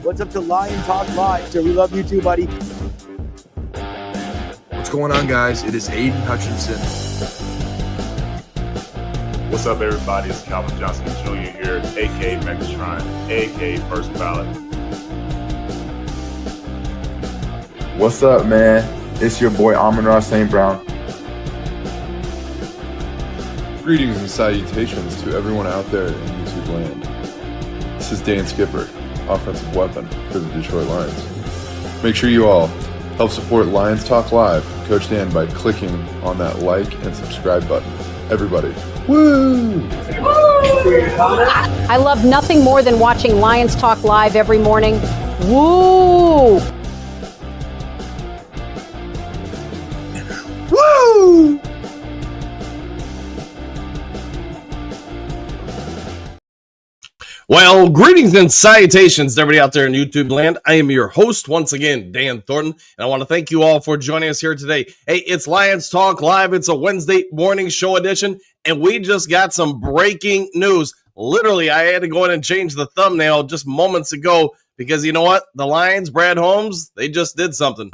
What's up to Lion Talk Live? So we love you too, buddy. What's going on, guys? It is Aiden Hutchinson. What's up, everybody? It's Calvin Johnson Jr. here, a.k.a. Megatron, a.k.a. First Ballot. What's up, man? It's your boy Amon-Ra St. Brown. Greetings and salutations to everyone out there in YouTube land. This is Dan Skipper, offensive weapon for the Detroit Lions. Make sure you all help support Lions Talk Live, Coach Dan, by clicking on that like and subscribe button. Everybody, woo! I love nothing more than watching Lions Talk Live every morning. Woo! Woo! Well, greetings and salutations to everybody out there in YouTube land. I am your host once again, Dan Thornton, and I want to thank you all for joining us here today. Hey, it's Lions Talk Live. It's a Wednesday morning show edition, and we just got some breaking news. Literally, I had to go in and change the thumbnail just moments ago because you know what? The Lions, Brad Holmes, they just did something.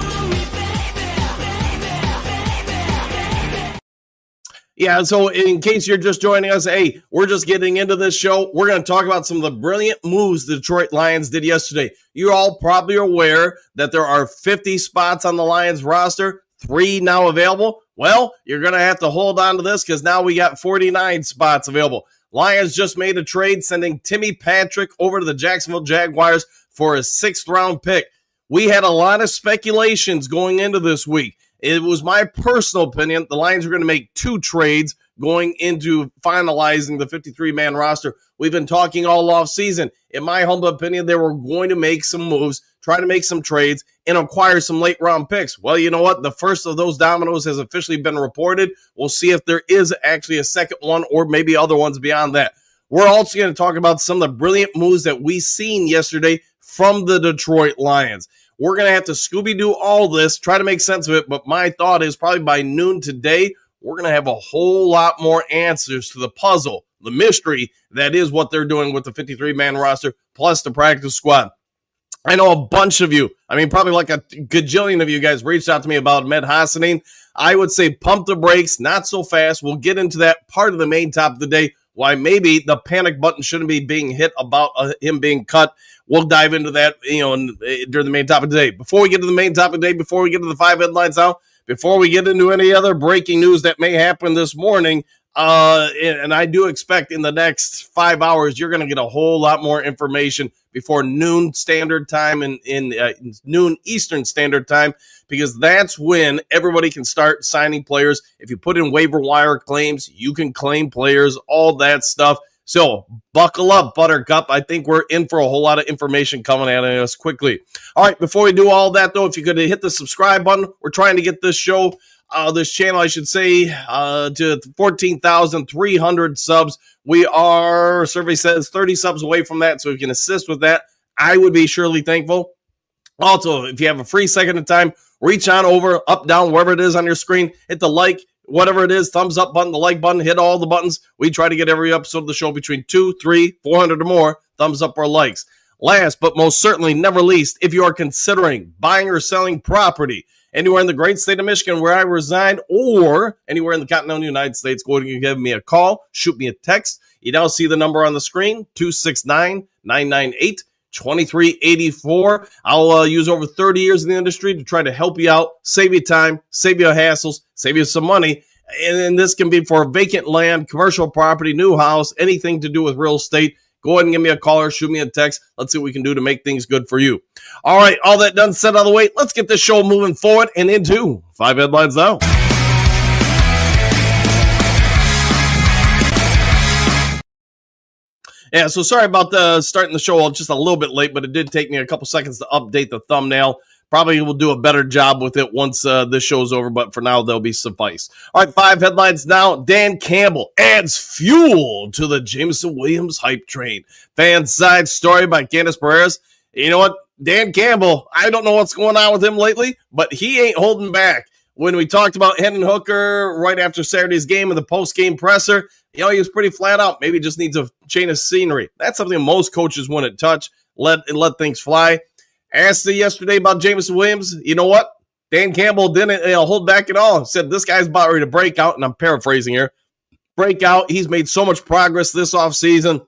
Yeah, so in case you're just joining us, hey, we're just getting into this show. We're going to talk about some of the brilliant moves the Detroit Lions did yesterday. You're all probably aware that there are 50 spots on the Lions roster, 3 now available. Well, you're going to have to hold on to this because now we got 49 spots available. Lions just made a trade sending Timmy Patrick over to the Jacksonville Jaguars for a 6th-round pick. We had a lot of speculations going into this week. It was my personal opinion the Lions were going to make 2 trades going into finalizing the 53-man roster. We've been talking all offseason. In my humble opinion, they were going to make some moves, try to make some trades, and acquire some late-round picks. Well, you know what? The first of those dominoes has officially been reported. We'll see if there is actually a second one or maybe other ones beyond that. We're also going to talk about some of the brilliant moves that we seen yesterday from the Detroit Lions. We're going to have to Scooby-Doo all this, try to make sense of it, but my thought is probably by noon today, we're going to have a whole lot more answers to the puzzle, the mystery that is what they're doing with the 53-man roster, plus the practice squad. I know a bunch of you, probably like a gajillion of you guys reached out to me about Med Hassanin. I would say pump the brakes, not so fast. We'll get into that part of the main top of the day, why maybe the panic button shouldn't be being hit about him being cut. We'll dive into that, during the main topic today. Before we get to the main topic today, before we get to the 5 headlines now, before we get into any other breaking news that may happen this morning, and I do expect in the next 5 hours, you're going to get a whole lot more information before noon Standard Time and in noon Eastern Standard Time, because that's when everybody can start signing players. If you put in waiver wire claims, you can claim players, all that stuff. So buckle up, Buttercup. I think we're in for a whole lot of information coming at us quickly. All right, before we do all that, though, if you could hit the subscribe button, we're trying to get this show, this channel, I should say, to 14,300 subs. We are, survey says, 30 subs away from that, so if you can assist with that, I would be surely thankful. Also, if you have a free second of time, reach on over, up, down, wherever it is on your screen, hit the like, whatever it is, thumbs up button, the like button, hit all the buttons. We try to get every episode of the show between 200, 300, 400 or more thumbs up or likes. Last but most certainly never least, if you are considering buying or selling property anywhere in the great state of Michigan where I reside or anywhere in the continental United States, go ahead and give me a call, shoot me a text. You now see the number on the screen, 269-998-2384. I'll use over 30 years in the industry to try to help you out, save you time, save you hassles, save you some money. And this can be for vacant land, commercial property, new house, anything to do with real estate. Go ahead and give me a call or shoot me a text. Let's see what we can do to make things good for you. All right, all that done, said out of the way. Let's get this show moving forward and into 5 headlines now. Yeah, so sorry about starting the show just a little bit late, but it did take me a couple seconds to update the thumbnail. Probably will do a better job with it once this show's over, but for now, they'll be suffice. All right, 5 headlines now. Dan Campbell adds fuel to the Jameson Williams hype train. Fan side story by Candace Perez. You know what? Dan Campbell, I don't know what's going on with him lately, but he ain't holding back. When we talked about Hendon Hooker right after Saturday's game in the post-game presser, he was pretty flat out. Maybe just needs a change of scenery. That's something most coaches wouldn't touch. let things fly. Asked yesterday about Jameson Williams. You know what? Dan Campbell didn't hold back at all. Said this guy's about ready to break out, and I'm paraphrasing here. Break out. He's made so much progress this offseason.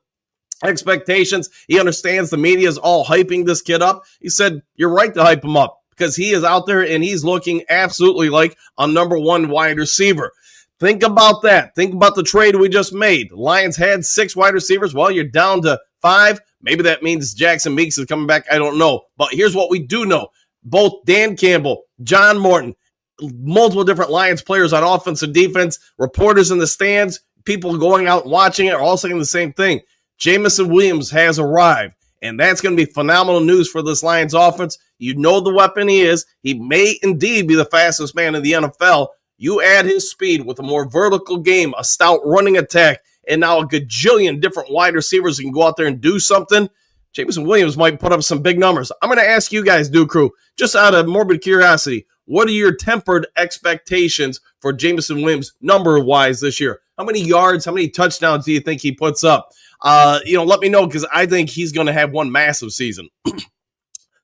Expectations. He understands the media is all hyping this kid up. He said, you're right to hype him up because he is out there and he's looking absolutely like a number one wide receiver. Think about that. Think about the trade we just made. The Lions had 6 wide receivers. Well, you're down to 5. Maybe that means Jackson Meeks is coming back. I don't know. But here's what we do know. Both Dan Campbell, John Morton, multiple different Lions players on offense and defense, reporters in the stands, people going out and watching it are all saying the same thing. Jameson Williams has arrived, and that's going to be phenomenal news for this Lions offense. You know the weapon he is. He may indeed be the fastest man in the NFL. You add his speed with a more vertical game, a stout running attack, and now a gajillion different wide receivers who can go out there and do something. Jameson Williams might put up some big numbers. I'm going to ask you guys, Dew Crew, just out of morbid curiosity, what are your tempered expectations for Jameson Williams number-wise this year? How many yards, how many touchdowns do you think he puts up? Let me know because I think he's going to have one massive season.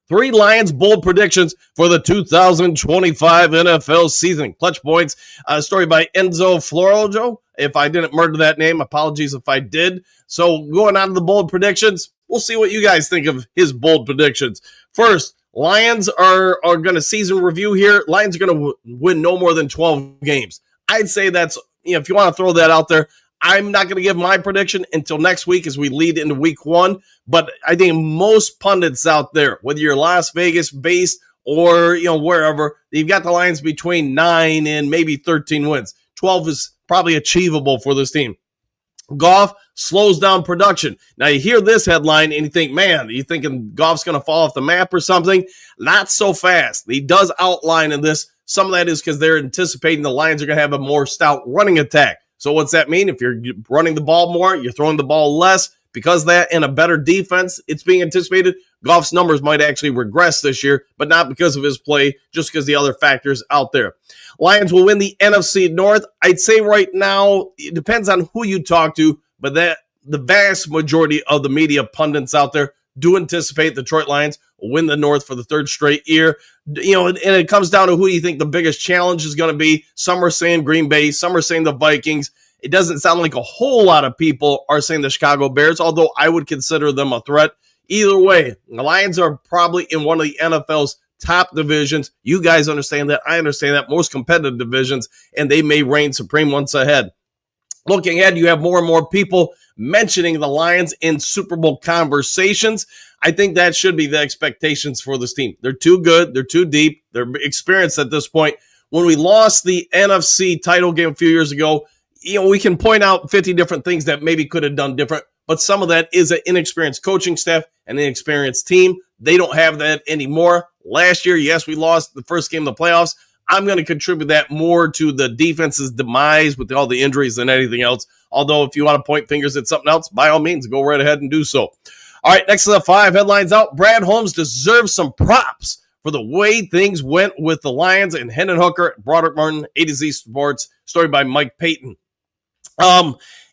3 Lions bold predictions for the 2025 NFL season. Clutch points. A story by Enzo Florojo. If I didn't murder that name, apologies if I did. So going on to the bold predictions, we'll see what you guys think of his bold predictions. First, Lions are going to season review here. Lions are going to win no more than 12 games. I'd say that's, if you want to throw that out there, I'm not going to give my prediction until next week as we lead into week 1. But I think most pundits out there, whether you're Las Vegas based or, wherever, you've got the Lions between 9 and maybe 13 wins. 12 is probably achievable for this team. Goff slows down production. Now you hear this headline and you think, man, are you thinking Goff's going to fall off the map or something? Not so fast. He does outline in this. Some of that is because they're anticipating the Lions are going to have a more stout running attack. So what's that mean? If you're running the ball more, you're throwing the ball less. Because of that and a better defense, it's being anticipated, Goff's numbers might actually regress this year, but not because of his play, just because the other factors out there. Lions will win the NFC North. I'd say right now, it depends on who you talk to, but that the vast majority of the media pundits out there do anticipate the Detroit Lions will win the North for the 3rd straight year. And it comes down to who you think the biggest challenge is going to be. Some are saying Green Bay, some are saying the Vikings. It doesn't sound like a whole lot of people are saying the Chicago Bears, although I would consider them a threat. Either way, the Lions are probably in one of the NFL's top divisions. You guys understand that. I understand that. Most competitive divisions, and they may reign supreme once ahead. Looking ahead, you have more and more people mentioning the Lions in Super Bowl conversations. I think that should be the expectations for this team. They're too good. They're too deep. They're experienced at this point. When we lost the NFC title game a few years ago, we can point out 50 different things that maybe could have done different, but some of that is an inexperienced coaching staff and an inexperienced team. They don't have that anymore. Last year, yes, we lost the first game of the playoffs. I'm going to contribute that more to the defense's demise with all the injuries than anything else. Although if you want to point fingers at something else, by all means, go right ahead and do so. All right, next to the 5 headlines out. Brad Holmes deserves some props for the way things went with the Lions and Hendon Hooker, Broderick Martin, A to Z Sports, story by Mike Payton.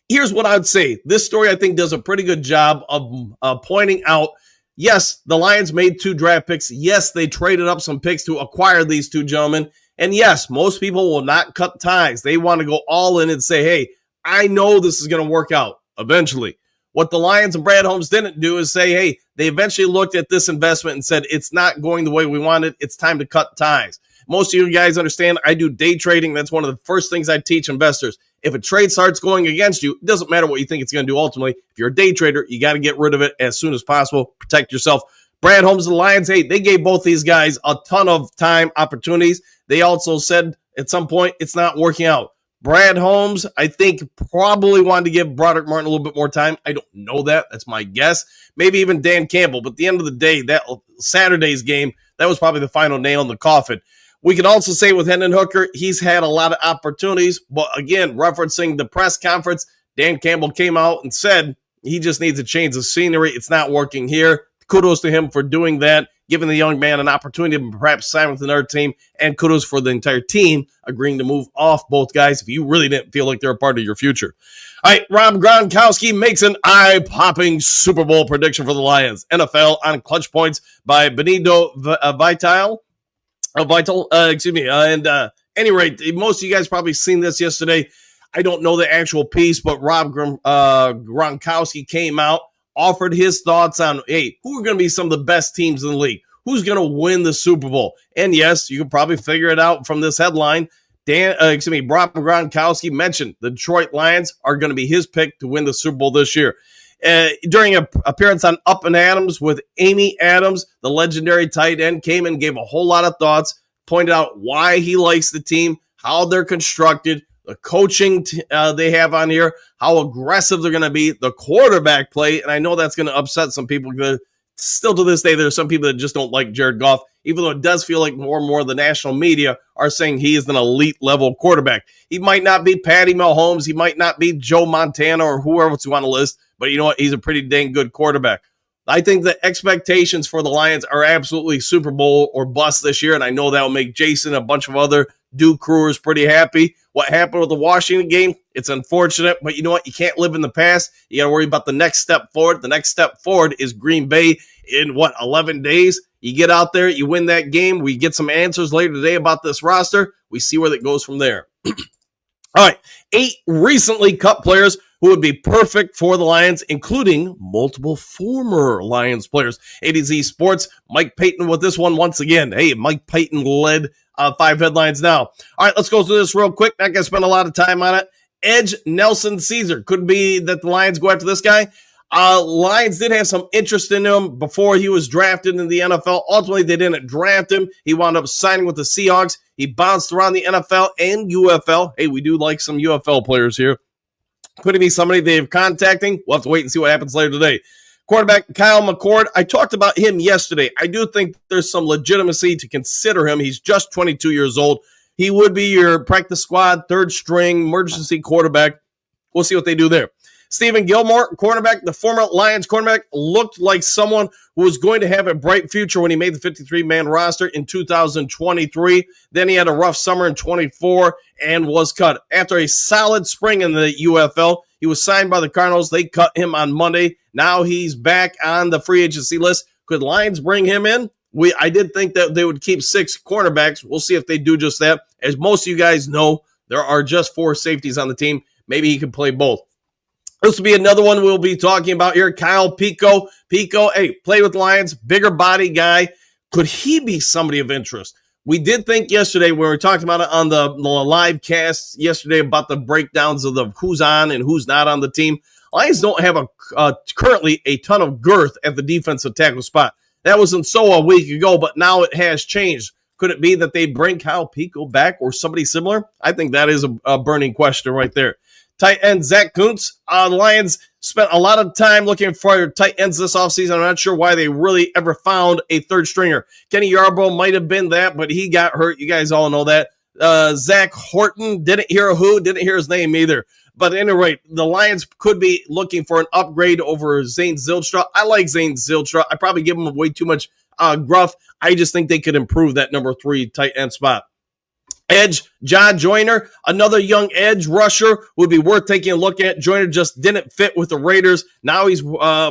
Here's what I would say. This story, I think, does a pretty good job of pointing out, yes, the Lions made 2 draft picks. Yes, they traded up some picks to acquire these 2 gentlemen. And yes, most people will not cut ties. They want to go all in and say, hey, I know this is going to work out eventually. What the Lions and Brad Holmes didn't do is say, hey, they eventually looked at this investment and said, it's not going the way we wanted. It's time to cut ties. Most of you guys understand I do day trading. That's one of the first things I teach investors. If a trade starts going against you, it doesn't matter what you think it's going to do ultimately. If you're a day trader, you got to get rid of it as soon as possible. Protect yourself. Brad Holmes and the Lions, hey, they gave both these guys a ton of time opportunities. They also said at some point it's not working out. Brad Holmes, I think, probably wanted to give Broderick Martin a little bit more time. I don't know that. That's my guess. Maybe even Dan Campbell. But at the end of the day, that Saturday's game, that was probably the final nail in the coffin. We can also say with Hendon Hooker, he's had a lot of opportunities. But again, referencing the press conference, Dan Campbell came out and said he just needs to change the scenery. It's not working here. Kudos to him for doing that, giving the young man an opportunity to perhaps sign with another team, and kudos for the entire team agreeing to move off both guys if you really didn't feel like they're a part of your future. All right, Rob Gronkowski makes an eye-popping Super Bowl prediction for the Lions. NFL on clutch points by Benito Vital. Any rate, most of you guys probably seen this yesterday. I don't know the actual piece, but Rob Gronkowski came out, offered his thoughts on, hey, who are going to be some of the best teams in the league? Who's going to win the Super Bowl? And yes, you can probably figure it out from this headline. Rob Gronkowski mentioned the Detroit Lions are going to be his pick to win the Super Bowl this year. During an appearance on Up and Adams with Amy Adams, the legendary tight end came and gave a whole lot of thoughts, pointed out why he likes the team, how they're constructed, the coaching they have on here, how aggressive they're going to be, the quarterback play, and I know that's going to upset some people because still to this day, there's some people that just don't like Jared Goff, even though it does feel like more and more of the national media are saying he is an elite level quarterback. He might not be Patty Mahomes. He might not be Joe Montana or whoever else you on the list, but you know what? He's a pretty dang good quarterback. I think the expectations for the Lions are absolutely Super Bowl or bust this year, and I know that will make Jason and a bunch of other Duke crewers pretty happy. What happened with the Washington game, it's unfortunate, but you know what? You can't live in the past. You got to worry about the next step forward. The next step forward is Green Bay in, 11 days? You get out there, you win that game. We get some answers later today about this roster. We see where that goes from there. All right, 8 recently cut players who would be perfect for the Lions, including multiple former Lions players. A to Z Sports, Mike Payton with this one once again. Hey, Mike Payton led 5 headlines now. All right, let's go through this real quick. Not going to spend a lot of time on it. Edge Nelson Caesar. Could be that the Lions go after this guy. Lions did have some interest in him before he was drafted in the NFL. Ultimately, they didn't draft him. He wound up signing with the Seahawks. He bounced around the NFL and UFL. Hey, we do like some UFL players here. Could it be somebody they're contacting? We'll have to wait and see what happens later today. Quarterback Kyle McCord, I talked about him yesterday. I do think there's some legitimacy to consider him. He's just 22 years old. He would be your practice squad, third string, emergency quarterback. We'll see what they do there. Stephen Gilmore, cornerback, the former Lions cornerback, looked like someone who was going to have a bright future when he made the 53-man roster in 2023. Then he had a rough summer in 24 and was cut. After a solid spring in the UFL, he was signed by the Cardinals. They cut him on Monday. Now he's back on the free agency list. Could Lions bring him in? I did think that they would keep 6 cornerbacks. We'll see if they do just that. As most of you guys know, there are just 4 safeties on the team. Maybe he can play both. This will be another one we'll be talking about here. Kyle Pico. Pico, hey, played with Lions, bigger body guy. Could he be somebody of interest? We did think yesterday when we were talking about it on the live cast yesterday about the breakdowns of the who's on and who's not on the team. Lions don't have currently a ton of girth at the defensive tackle spot. That wasn't so a week ago, but now it has changed. Could it be that they bring Kyle Pico back or somebody similar? I think that is a burning question right there. Tight end Zach Kuntz. The Lions spent a lot of time looking for tight ends this offseason. I'm not sure why they really ever found a third stringer. Kenny Yarbrough might have been that, but he got hurt. You guys all know that. Zach Horton, didn't hear his name either. But at any rate, the Lions could be looking for an upgrade over Zane Zylstra. I like Zane Zylstra. I probably give him way too much gruff. I just think they could improve that number 3 tight end spot. Edge, John Joyner, another young edge rusher would be worth taking a look at. Joyner just didn't fit with the Raiders. Now he's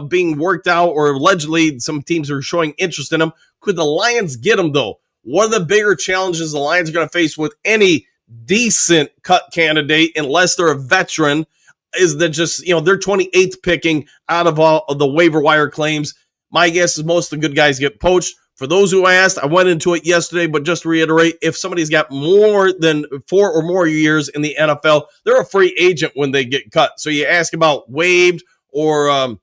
being worked out, or allegedly some teams are showing interest in him. Could the Lions get him, though? One of the bigger challenges the Lions are going to face with any decent cut candidate, unless they're a veteran, is that just, they're 28th picking out of all of the waiver wire claims. My guess is most of the good guys get poached. For those who asked, I went into it yesterday, but just to reiterate, if somebody's got more than 4 or more years in the NFL, they're a free agent when they get cut. So you ask about waived or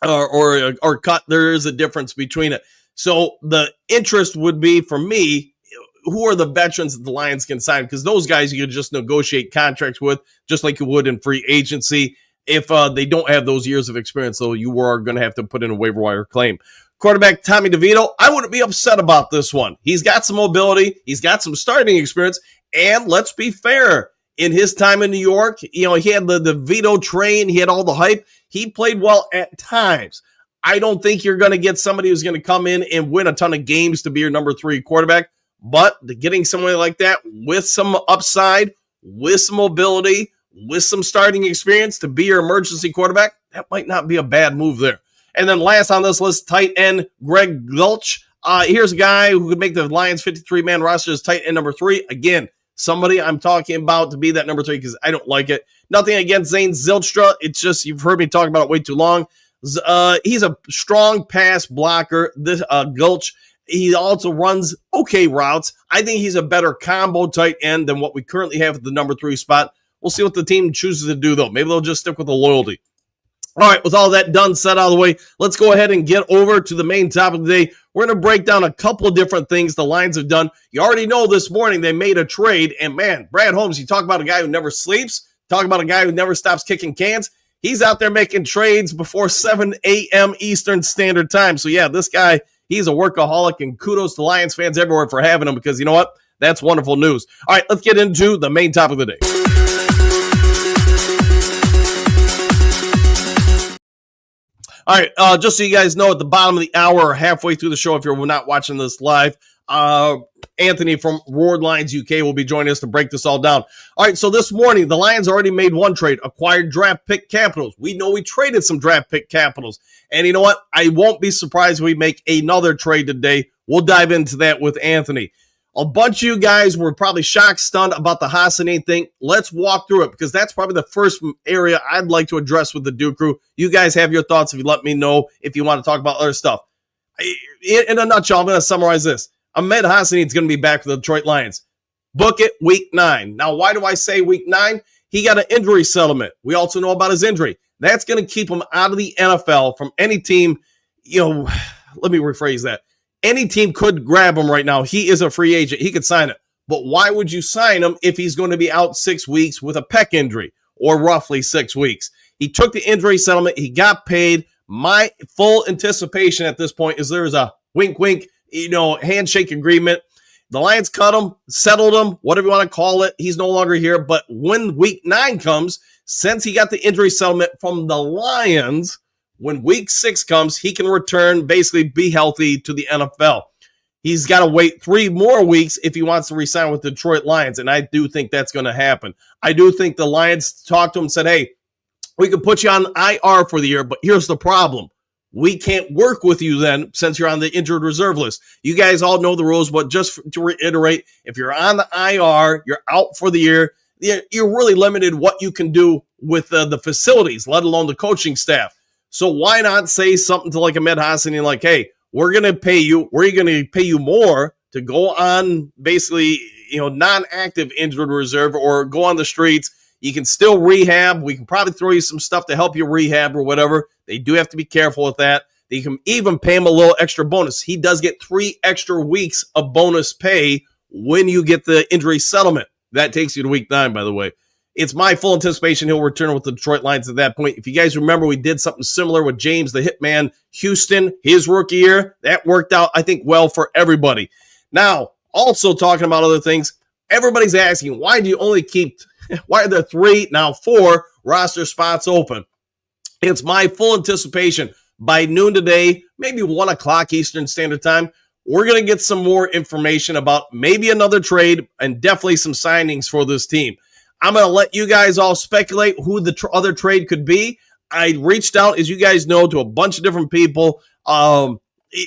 cut, there is a difference between it. So the interest would be, for me, who are the veterans that the Lions can sign? Because those guys you could just negotiate contracts with, just like you would in free agency. If they don't have those years of experience, though, you are going to have to put in a waiver wire claim. Quarterback Tommy DeVito, I wouldn't be upset about this one. He's got some mobility. He's got some starting experience. And let's be fair, in his time in New York, he had the Vito train. He had all the hype. He played well at times. I don't think you're going to get somebody who's going to come in and win a ton of games to be your number 3 quarterback. But getting somebody like that with some upside, with some mobility, with some starting experience to be your emergency quarterback, that might not be a bad move there. And then last on this list, tight end Greg Gulch. Here's a guy who could make the Lions 53-man roster as tight end number 3. Again, somebody I'm talking about to be that number 3 because I don't like it. Nothing against Zane Zylstra. It's just you've heard me talk about it way too long. He's a strong pass blocker. This Gulch. He also runs okay routes. I think he's a better combo tight end than what we currently have at the number 3 spot. We'll see what the team chooses to do, though. Maybe they'll just stick with the loyalty. All right, with all that done, set out of the way, let's go ahead and get over to the main topic of the day. We're going to break down a couple of different things the Lions have done. You already know this morning they made a trade, and man, Brad Holmes, you talk about a guy who never sleeps, talk about a guy who never stops kicking cans. He's out there making trades before 7 a.m. Eastern Standard Time. So, yeah, this guy, he's a workaholic, and kudos to Lions fans everywhere for having him because you know what? That's wonderful news. All right, let's get into the main topic of the day. All right, just so you guys know, at the bottom of the hour or halfway through the show, if you're not watching this live, Anthony from Roared Lions UK will be joining us to break this all down. All right, so this morning, the Lions already made one trade, acquired draft pick capitals. We know we traded some draft pick capitals. And you know what? I won't be surprised if we make another trade today. We'll dive into that with Anthony. A bunch of you guys were probably shocked, stunned about the Hassanin thing. Let's walk through it because that's probably the first area I'd like to address with the Duke Crew. You guys have your thoughts if you let me know if you want to talk about other stuff. In a nutshell, I'm going to summarize this. Ahmed Hassanin is going to be back for the Detroit Lions. Book it week 9. Now, why do I say week 9? He got an injury settlement. We also know about his injury. That's going to keep him out of the NFL from any team. Let me rephrase that. Any team could grab him right now. He is a free agent. He could sign it. But why would you sign him if he's going to be out 6 weeks with a pec injury or roughly 6 weeks? He took the injury settlement. He got paid. My full anticipation at this point is there's a wink, wink, handshake agreement. The Lions cut him, settled him, whatever you want to call it. He's no longer here. But when week 9 comes, since he got the injury settlement from the Lions, when week 6 comes, he can return, basically be healthy to the NFL. He's got to wait 3 more weeks if he wants to re-sign with the Detroit Lions, and I do think that's going to happen. I do think the Lions talked to him and said, hey, we can put you on IR for the year, but here's the problem. We can't work with you then since you're on the injured reserve list. You guys all know the rules, but just to reiterate, if you're on the IR, you're out for the year, you're really limited what you can do with the facilities, let alone the coaching staff. So why not say something to like Ahmed Hassanin, like, hey, we're going to pay you. We're going to pay you more to go on basically, non-active injured reserve or go on the streets. You can still rehab. We can probably throw you some stuff to help you rehab or whatever. They do have to be careful with that. They can even pay him a little extra bonus. He does get 3 extra weeks of bonus pay when you get the injury settlement. That takes you to week 9, by the way. It's my full anticipation he'll return with the Detroit Lions at that point. If you guys remember, we did something similar with James, the Hitman Houston, his rookie year. That worked out, I think, well for everybody. Now, also talking about other things, everybody's asking, why are there 3, now 4 roster spots open? It's my full anticipation by noon today, maybe 1 o'clock Eastern Standard Time, we're going to get some more information about maybe another trade and definitely some signings for this team. I'm going to let you guys all speculate who the other trade could be. I reached out, as you guys know, to a bunch of different people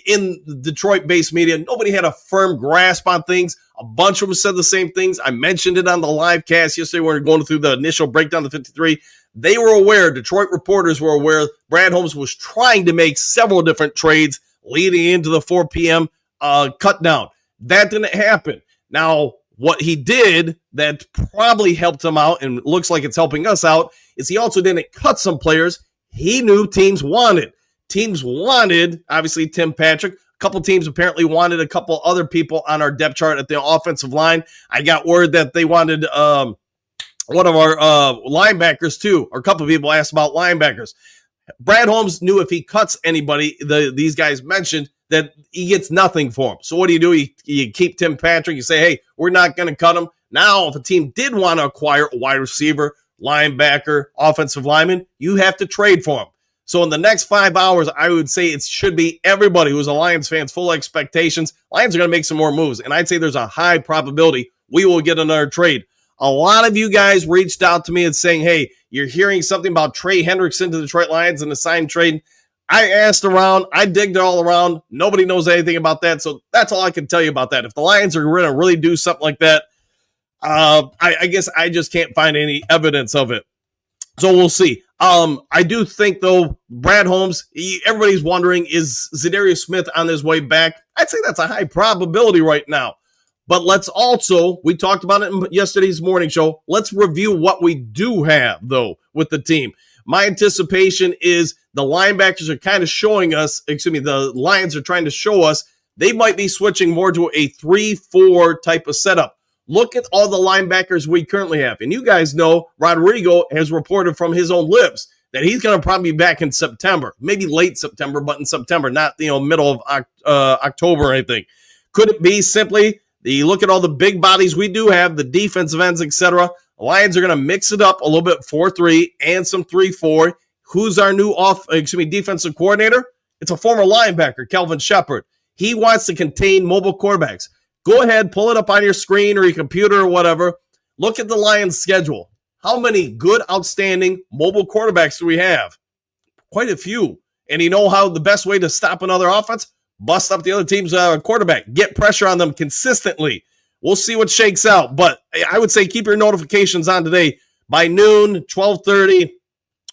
in Detroit-based media. Nobody had a firm grasp on things. A bunch of them said the same things. I mentioned it on the live cast yesterday when we were going through the initial breakdown of the 53. They were aware, Detroit reporters were aware, Brad Holmes was trying to make several different trades leading into the 4 p.m. Cut down. That didn't happen. Now, what he did that probably helped him out and looks like it's helping us out is he also didn't cut some players he knew teams wanted. Teams wanted, obviously, Tim Patrick. A couple teams apparently wanted a couple other people on our depth chart at the offensive line. I got word that they wanted one of our linebackers too, or a couple of people asked about linebackers. Brad Holmes knew if he cuts anybody, these guys mentioned, that he gets nothing for him. So what do? You keep Tim Patrick. You say, hey, we're not going to cut him. Now, if a team did want to acquire a wide receiver, linebacker, offensive lineman, you have to trade for him. So in the next 5 hours, I would say it should be everybody who's a Lions fan, full expectations. Lions are going to make some more moves, and I'd say there's a high probability we will get another trade. A lot of you guys reached out to me and saying, hey, you're hearing something about Trey Hendrickson to the Detroit Lions and the sign trade. I asked around. I digged all around. Nobody knows anything about that. So that's all I can tell you about that. If the Lions are going to really do something like that, I guess I just can't find any evidence of it. So we'll see. I do think, though, Brad Holmes, everybody's wondering, is Zadarius Smith on his way back? I'd say that's a high probability right now. But let's also, we talked about it in yesterday's morning show, let's review what we do have, though, with the team. My anticipation is the linebackers are kind of showing us, the Lions are trying to show us they might be switching more to a 3-4 type of setup. Look at all the linebackers we currently have. And you guys know Rodrigo has reported from his own lips that he's going to probably be back in September, maybe late September, but in September, not middle of October or anything. Could it be simply you look at all the big bodies we do have, the defensive ends, etc. The Lions are going to mix it up a little bit, 4-3 and some 3-4. Who's our new defensive coordinator? It's a former linebacker, Kelvin Shepard. He wants to contain mobile quarterbacks. Go ahead, pull it up on your screen or your computer or whatever. Look at the Lions' schedule. How many good, outstanding mobile quarterbacks do we have? Quite a few. And you know how the best way to stop another offense? Bust up the other team's quarterback. Get pressure on them consistently. We'll see what shakes out. But I would say keep your notifications on today. By noon, 12:30,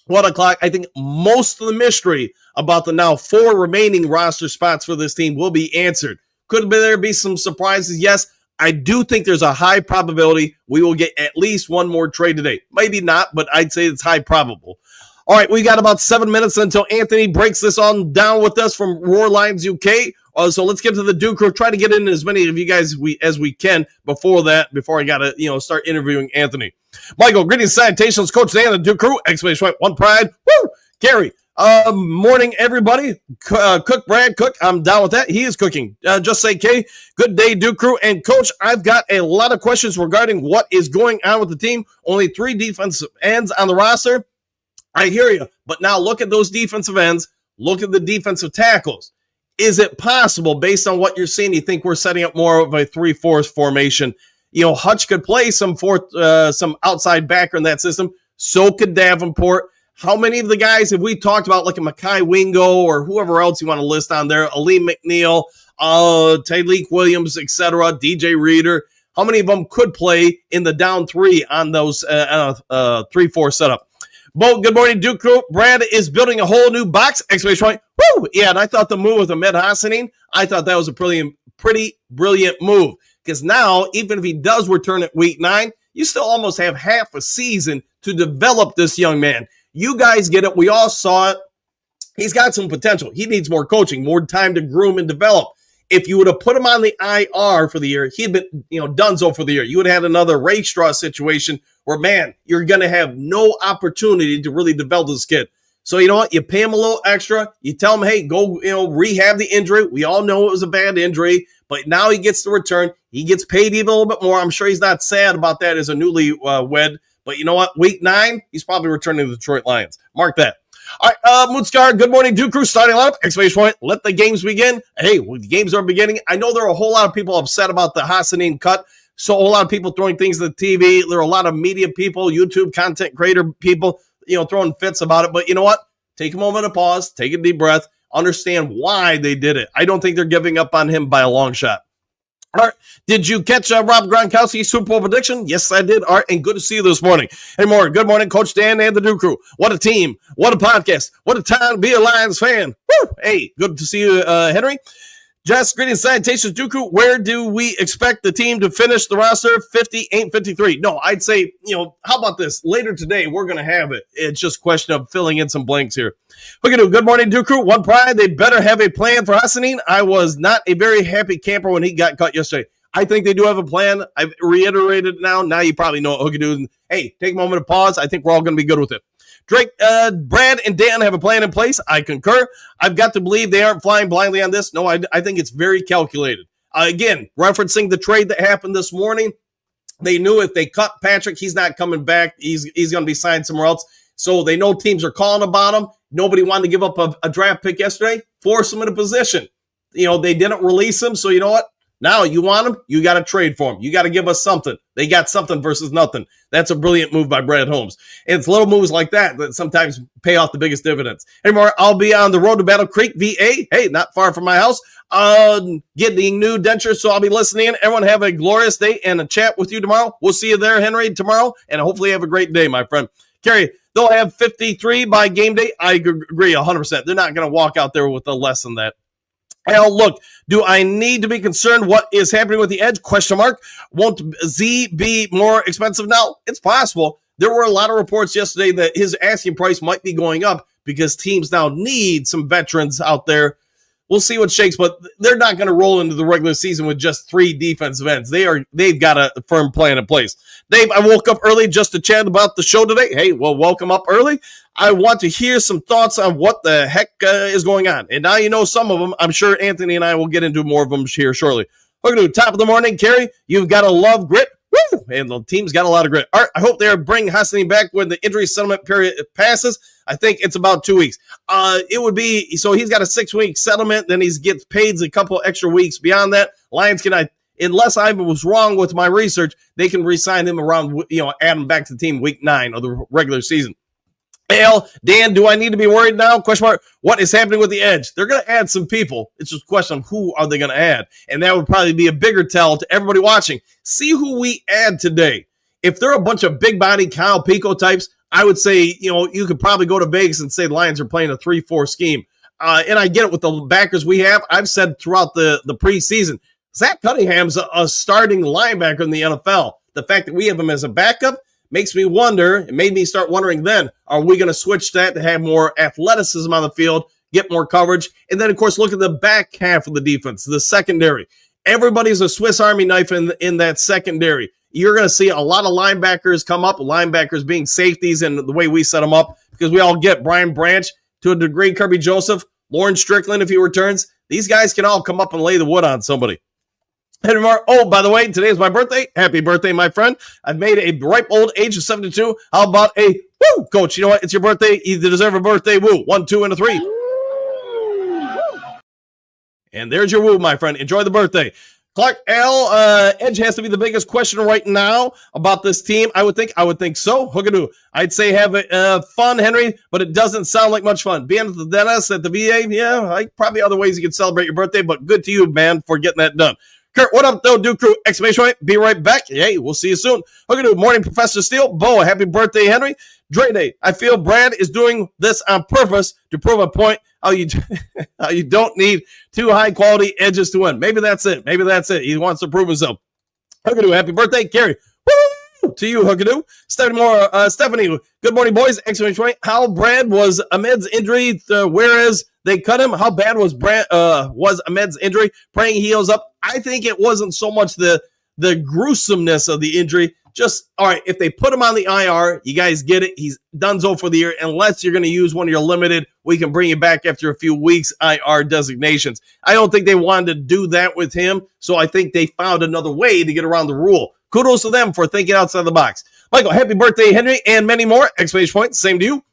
1 o'clock, I think most of the mystery about the now 4 remaining roster spots for this team will be answered. Could there be some surprises? Yes. I do think there's a high probability we will get at least one more trade today. Maybe not, but I'd say it's high probable. All right, we got about 7 minutes until Anthony breaks this on down with us from Roar Lions UK. So let's get to the Duke Crew. Try to get in as many of you guys as we can before I got to start interviewing Anthony. Michael, greetings, salutations, Coach Dan, the Duke Crew, exclamation point, one pride. Woo! Gary, morning, everybody. Cook, Brad, Cook, I'm down with that. He is cooking. Just say K. Good day, Duke Crew. And, Coach, I've got a lot of questions regarding what is going on with the team. Only 3 defensive ends on the roster. I hear you, but now look at those defensive ends. Look at the defensive tackles. Is it possible, based on what you're seeing, you think we're setting up more of a 3-4 formation? Hutch could play some outside backer in that system. So could Davenport. How many of the guys have we talked about, like a Mekhi Wingo or whoever else you want to list on there, Aleem McNeil, Tyleek Williams, etc., DJ Reader? How many of them could play in the down 3 on those 3-4 setup? Bo, good morning, Duke Crew. Brad is building a whole new box, exclamation point. Woo! Yeah, and I thought the move with Ahmed Hassanin, I thought that was a pretty brilliant move. Because now, even if he does return at week 9, you still almost have half a season to develop this young man. You guys get it. We all saw it. He's got some potential. He needs more coaching, more time to groom and develop. If you would have put him on the IR for the year, he'd been, donezo for the year. You would have had another Ray Straw situation where, man, you're going to have no opportunity to really develop this kid. So you know what? You pay him a little extra. You tell him, hey, go, rehab the injury. We all know it was a bad injury, but now he gets the return. He gets paid even a little bit more. I'm sure he's not sad about that as a newly wed. But you know what? Week 9, he's probably returning to the Detroit Lions. Mark that. All right, Moonscar, good morning, Duke Crew, starting lineup, exclamation point, let the games begin. Hey, well, the games are beginning. I know there are a whole lot of people upset about the Hassanin cut, so a whole lot of people throwing things at the TV. There are a lot of media people, YouTube content creator people, throwing fits about it. But you know what? Take a moment of pause, take a deep breath, understand why they did it. I don't think they're giving up on him by a long shot. All right. Did you catch Rob Gronkowski's Super Bowl prediction? Yes, I did. All right, and good to see you this morning. Hey, Morgan, good morning, Coach Dan and the Duke Crew. What a team. What a podcast. What a time to be a Lions fan. Woo! Hey, good to see you, Henry. Jess, greetings, salutations, Duke Crew. Where do we expect the team to finish the roster? 58-53. No, I'd say, how about this? Later today, we're going to have it. It's just a question of filling in some blanks here. Good morning, Duke Crew. One pride. They better have a plan for Hassanin. I was not a very happy camper when he got cut yesterday. I think they do have a plan. I've reiterated it now. Now you probably know what Hookadoo. Hey, take a moment to pause. I think we're all going to be good with it. Drake, Brad, and Dan have a plan in place. I concur. I've got to believe they aren't flying blindly on this. No, I think it's very calculated. Again, referencing the trade that happened this morning, they knew if they cut Patrick, he's not coming back. He's going to be signed somewhere else. So they know teams are calling about him. Nobody wanted to give up a draft pick yesterday. Force him in a position. They didn't release him. So you know what? Now you want them, you got to trade for them. You got to give us something. They got something versus nothing. That's a brilliant move by Brad Holmes. And it's little moves like that that sometimes pay off the biggest dividends. Anymore, I'll be on the road to Battle Creek, VA. Hey, not far from my house. Getting new dentures, so I'll be listening in. Everyone have a glorious day and a chat with you tomorrow. We'll see you there, Henry, tomorrow, and hopefully have a great day, my friend. Kerry, they'll have 53 by game day. I agree 100%. They're not going to walk out there with a less than that. Hell, look, do I need to be concerned what is happening with the edge? Question mark. Won't Z be more expensive now? It's possible. There were a lot of reports yesterday that his asking price might be going up because teams now need some veterans out there. We'll see what shakes, but they're not going to roll into the regular season with just 3 defensive ends. They've got a firm plan in place. Dave, I woke up early just to chat about the show today. Hey, well, welcome up early. I want to hear some thoughts on what the heck is going on. And now you know some of them. I'm sure Anthony and I will get into more of them here shortly. We're going to do top of the morning. Kerry, you've got to love grit. Woo! And the team's got a lot of grit. Art, I hope they're bringing Hassani back when the injury settlement period passes. I think it's about 2 weeks. It would be, so he's got a 6-week settlement. Then he gets paid a couple extra weeks beyond that. Lions can, unless I was wrong with my research, they can re-sign him around, add him back to the team week 9 of the regular season. Dan, do I need to be worried now? Question mark. What is happening with the edge? They're going to add some people. It's just a question of who are they going to add? And that would probably be a bigger tell to everybody watching. See who we add today. If they're a bunch of big body Kyle Pico types, I would say, you could probably go to Vegas and say the Lions are playing a 3-4 scheme. And I get it with the backers we have. I've said throughout the preseason, Zach Cunningham's a starting linebacker in the NFL. The fact that we have him as a backup makes me wonder, it made me start wondering then, are we going to switch that to have more athleticism on the field, get more coverage? And then, of course, look at the back half of the defense, the secondary. Everybody's a Swiss Army knife in that secondary. You're going to see a lot of linebackers come up, linebackers being safeties and the way we set them up, because we all get Brian Branch, to a degree, Kirby Joseph, Lauren Strickland if he returns. These guys can all come up and lay the wood on somebody. Oh, by the way, today is my birthday. Happy birthday, my friend. I've made a ripe old age of 72. How about a woo, coach? You know what? It's your birthday. You deserve a birthday woo. 1, 2, and a 3. And there's your woo, my friend. Enjoy the birthday. Clark L. Edge has to be the biggest question right now about this team. I would think so. Hookadoo. I'd say have fun, Henry, but it doesn't sound like much fun. Being at the dentist at the VA, yeah, probably other ways you can celebrate your birthday, but good to you, man, for getting that done. Kurt, what up, though, Duke Crew? Exclamation point. Be right back. Hey, we'll see you soon. Hookadoo. Morning, Professor Steele. Bo, happy birthday, Henry. Dre Day. I feel Brad is doing this on purpose to prove a point how you don't need 2 high-quality edges to win. Maybe that's it. He wants to prove himself. Hookadoo. Happy birthday, Gary. Woo! To you, Hookadoo. Stephanie, good morning, boys. Exclamation point. How Brad was Ahmed's injury, whereas they cut him. How bad was Ahmed's injury? Praying he heals up. I think it wasn't so much the gruesomeness of the injury. Just, all right, if they put him on the IR, you guys get it. He's donezo for the year. Unless you're going to use one of your limited, we can bring you back after a few weeks IR designations. I don't think they wanted to do that with him, so I think they found another way to get around the rule. Kudos to them for thinking outside the box. Michael, happy birthday, Henry, and many more. Exclamation point. Same to you.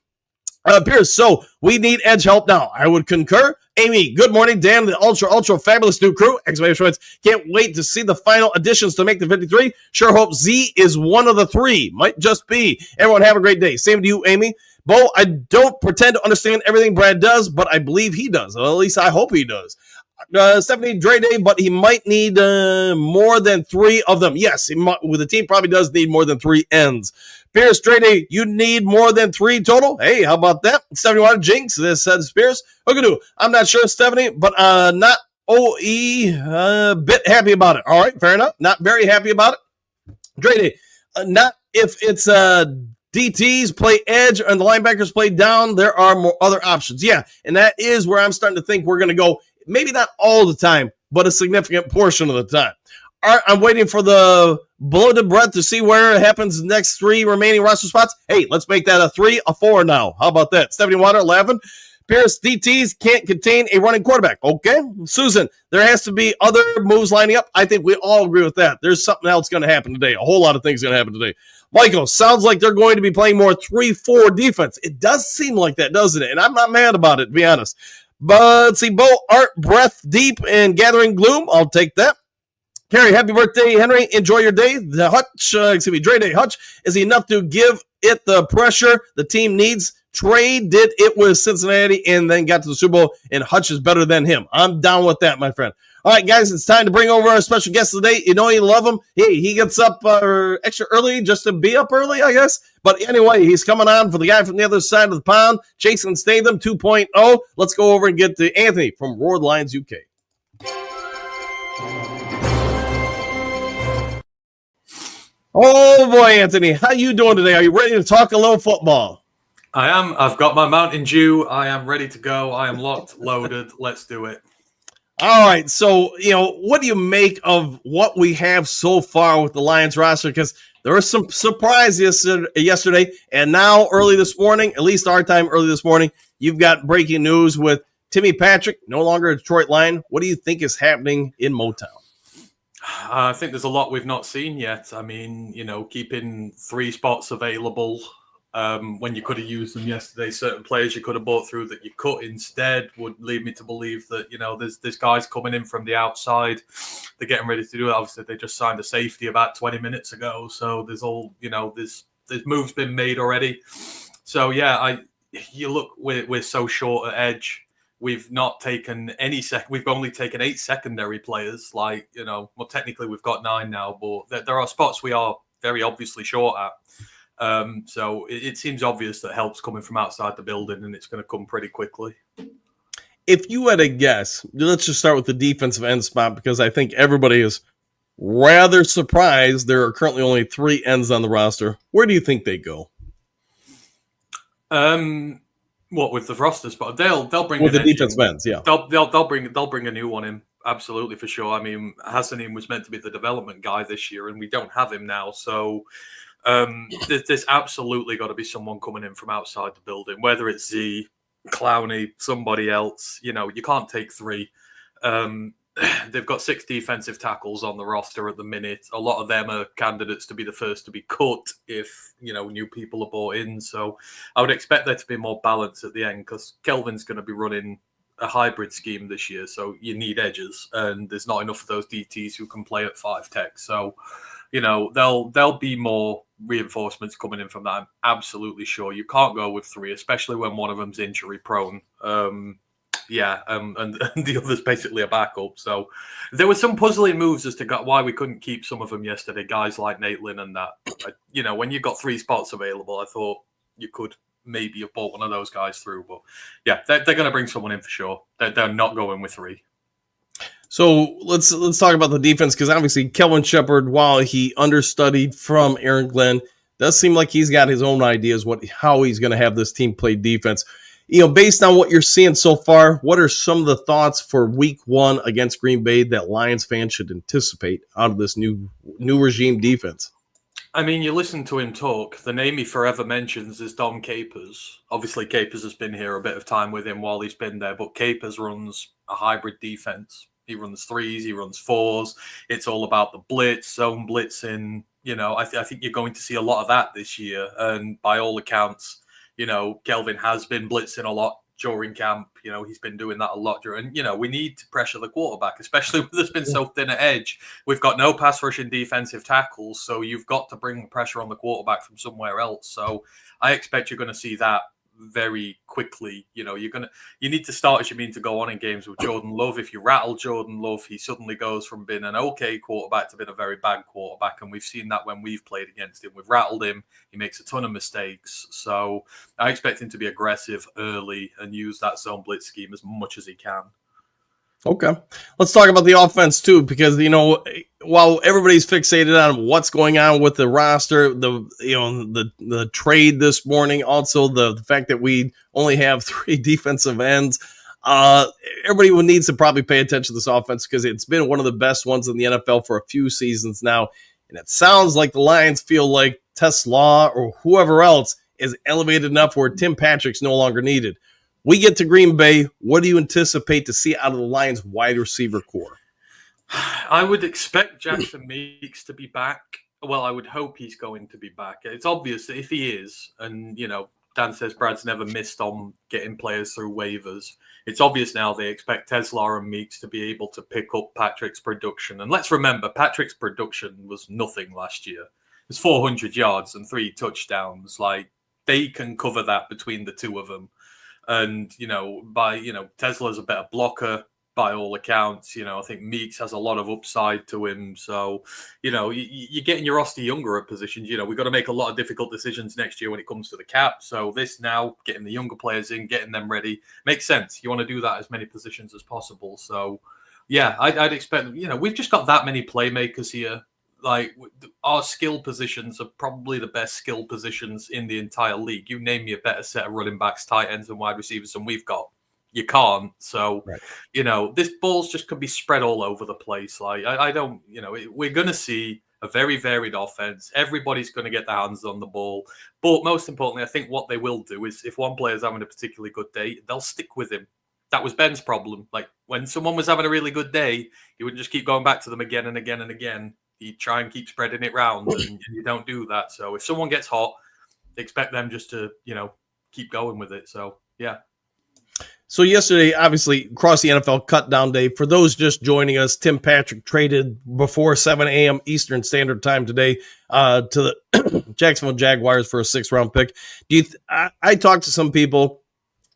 Pierce, so we need edge help now. I would concur. Amy, good morning. Dan, the ultra fabulous new crew. Exclamation points. Can't wait to see the final additions to make the 53. Sure hope Z is one of the 3. Might just be. Everyone have a great day. Same to you, Amy. Bo, I don't pretend to understand everything Brad does, but I believe he does. Well, at least I hope he does. Stephanie, Dre Day, but he might need more than 3 of them. Yes, the team probably does need more than 3 ends. Pierce, Dre Day, you need more than 3 total. Hey, how about that? Stephanie wanted jinx. This says Pierce. Hookadoo. I'm not sure, Stephanie, but not bit happy about it. All right, fair enough. Not very happy about it. Dre Day, not if it's DTs play edge and the linebackers play down. There are more other options. Yeah, and that is where I'm starting to think we're going to go. Maybe not all the time, but a significant portion of the time. All right, I'm waiting for the bloated breath to see where it happens next 3 remaining roster spots. Hey, let's make that a 3, a 4 now. How about that? Stephanie Water, 11. Pierce, DTs can't contain a running quarterback. Okay. Susan, there has to be other moves lining up. I think we all agree with that. There's something else going to happen today. A whole lot of things going to happen today. Michael, sounds like they're going to be playing more 3-4 defense. It does seem like that, doesn't it? And I'm not mad about it, to be honest. But see, Bo, Art, breath deep and gathering gloom. I'll take that. Carrie, happy birthday, Henry. Enjoy your day. The Dre Day Hutch is enough to give it the pressure the team needs. Trey did it with Cincinnati and then got to the Super Bowl, and Hutch is better than him. I'm down with that, my friend. All right, guys, it's time to bring over our special guest today. You know you love him. He gets up extra early just to be up early, I guess. But anyway, he's coming on for the guy from the other side of the pond, Jason Statham 2.0. Let's go over and get to Anthony from Roared Lions UK. Oh, boy, Anthony. How you doing today? Are you ready to talk a little football? I am. I've got my Mountain Dew. I am ready to go. I am locked, loaded. Let's do it. All right. So, what do you make of what we have so far with the Lions roster? Because there was some surprises yesterday, and now early this morning, at least our time early this morning, you've got breaking news with Timmy Patrick, no longer a Detroit Lion. What do you think is happening in Motown? I think there's a lot we've not seen yet. I mean, keeping 3 spots available when you could have used them yesterday. Certain players you could have bought through that you cut instead would lead me to believe that, there's guys coming in from the outside. They're getting ready to do it. Obviously, they just signed a safety about 20 minutes ago. So there's all, there's moves been made already. So, yeah, you look, we're so short at edge. We've not taken any we've only taken 8 secondary players. Well, technically we've got 9 now, but there are spots we are very obviously short at. So it seems obvious that help's coming from outside the building, and it's going to come pretty quickly. If you had a guess, let's just start with the defensive end spot, because I think everybody is rather surprised there are currently only 3 ends on the roster. Where do you think they go? What with the roster spot? They'll bring with the defensive ends, yeah. They'll bring a new one in, absolutely, for sure. I mean, Hassanin was meant to be the development guy this year, and we don't have him now. So there's absolutely got to be someone coming in from outside the building, whether it's Z, Clowney, somebody else. You can't take 3. They've got 6 defensive tackles on the roster at the minute. A lot of them are candidates to be the first to be cut if, new people are brought in. So I would expect there to be more balance at the end, because Kelvin's going to be running a hybrid scheme this year. So you need edges, and there's not enough of those DTs who can play at 5 tech. So, there'll be more reinforcements coming in from that. I'm absolutely sure. You can't go with 3, especially when one of them's injury prone. And the other's basically a backup. So there were some puzzling moves as to why we couldn't keep some of them yesterday. Guys like Nate Lynn and that. When you've got 3 spots available, I thought you could maybe have bought one of those guys through. But yeah, they're going to bring someone in for sure. They're not going with 3. So let's talk about the defense, because obviously Kelvin Shepard, while he understudied from Aaron Glenn, does seem like he's got his own ideas how he's going to have this team play defense. Based on what you're seeing so far, what are some of the thoughts for week 1 against Green Bay that Lions fans should anticipate out of this new regime defense? I mean, you listen to him talk. The name he forever mentions is Dom Capers. Obviously, Capers has been here a bit of time with him while he's been there, but Capers runs a hybrid defense. He runs 3s, he runs 4s. It's all about the blitz, zone blitzing. I think you're going to see a lot of that this year. And by all accounts, Kelvin has been blitzing a lot during camp. He's been doing that a lot during. We need to pressure the quarterback, especially with us being so thin at edge. We've got no pass rushing defensive tackles, so you've got to bring pressure on the quarterback from somewhere else. So I expect you're going to see that very quickly. You need to start as you mean to go on in games with Jordan Love. If you rattle Jordan Love, he suddenly goes from being an okay quarterback to being a very bad quarterback, and we've seen that when we've played against him. We've rattled him. He makes a ton of mistakes. So I expect him to be aggressive early and use that zone blitz scheme as much as he can. Okay. Let's talk about the offense too, because, while everybody's fixated on what's going on with the roster, the trade this morning, also the fact that we only have 3 defensive ends, everybody needs to probably pay attention to this offense, because it's been one of the best ones in the NFL for a few seasons now. And it sounds like the Lions feel like Tesla or whoever else is elevated enough where Tim Patrick's no longer needed. We get to Green Bay. What do you anticipate to see out of the Lions wide receiver core? I would expect Jackson Meeks to be back. Well, I would hope he's going to be back. It's obvious that if he is, and, Dan says Brad's never missed on getting players through waivers. It's obvious now they expect Tesla and Meeks to be able to pick up Patrick's production. And let's remember, Patrick's production was nothing last year. It's 400 yards and 3 touchdowns. Like, they can cover that between the two of them. And, Tesla's a better blocker by all accounts. I think Meeks has a lot of upside to him. So, you're getting your roster younger at positions. We've got to make a lot of difficult decisions next year when it comes to the cap. So this now, getting the younger players in, getting them ready, makes sense. You want to do that as many positions as possible. So, yeah, I'd expect, we've just got that many playmakers here. Like, our skill positions are probably the best skill positions in the entire league. You name me a better set of running backs, tight ends, and wide receivers than we've got. You can't. So, right. This ball's just can be spread all over the place. Like, I don't, we're going to see a very varied offense. Everybody's going to get their hands on the ball. But most importantly, I think what they will do is if one player's having a particularly good day, they'll stick with him. That was Ben's problem. Like, when someone was having a really good day, he wouldn't just keep going back to them again and again and again. He'd try and keep spreading it round, and you don't do that. So if someone gets hot, expect them just to, keep going with it. So, yeah. So yesterday, obviously, across the NFL cut-down day, for those just joining us, Tim Patrick traded before 7 a.m. Eastern Standard Time today to the Jacksonville Jaguars for a 6th-round pick. I talked to some people.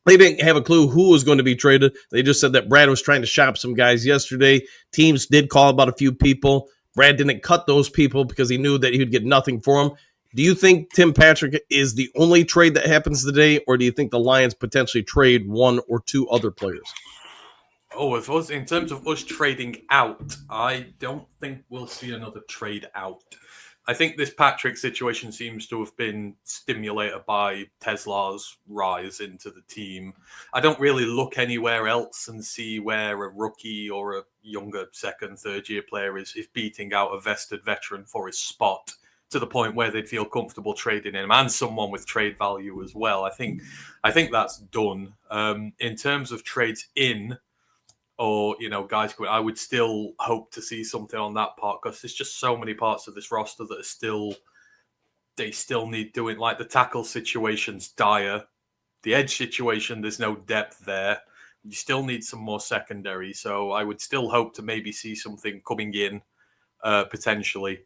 They didn't have a clue who was going to be traded. They just said that Brad was trying to shop some guys yesterday. Teams did call about a few people. Brad didn't cut those people because he knew that he would get nothing for them. Do you think Tim Patrick is the only trade that happens today, or do you think the Lions potentially trade 1 or 2 other players? Oh, in terms of us trading out, I don't think we'll see another trade out. I think this Patrick situation seems to have been stimulated by Tesla's rise into the team. I don't really look anywhere else and see where a rookie or a younger second, third year player is beating out a vested veteran for his spot to the point where they'd feel comfortable trading him and someone with trade value as well. I think that's done. In terms of trades in, or, guys, I would still hope to see something on that part because there's just so many parts of this roster that are they still need doing. Like the tackle situation's dire. The edge situation, there's no depth there. You still need some more secondary. So I would still hope to maybe see something coming in potentially.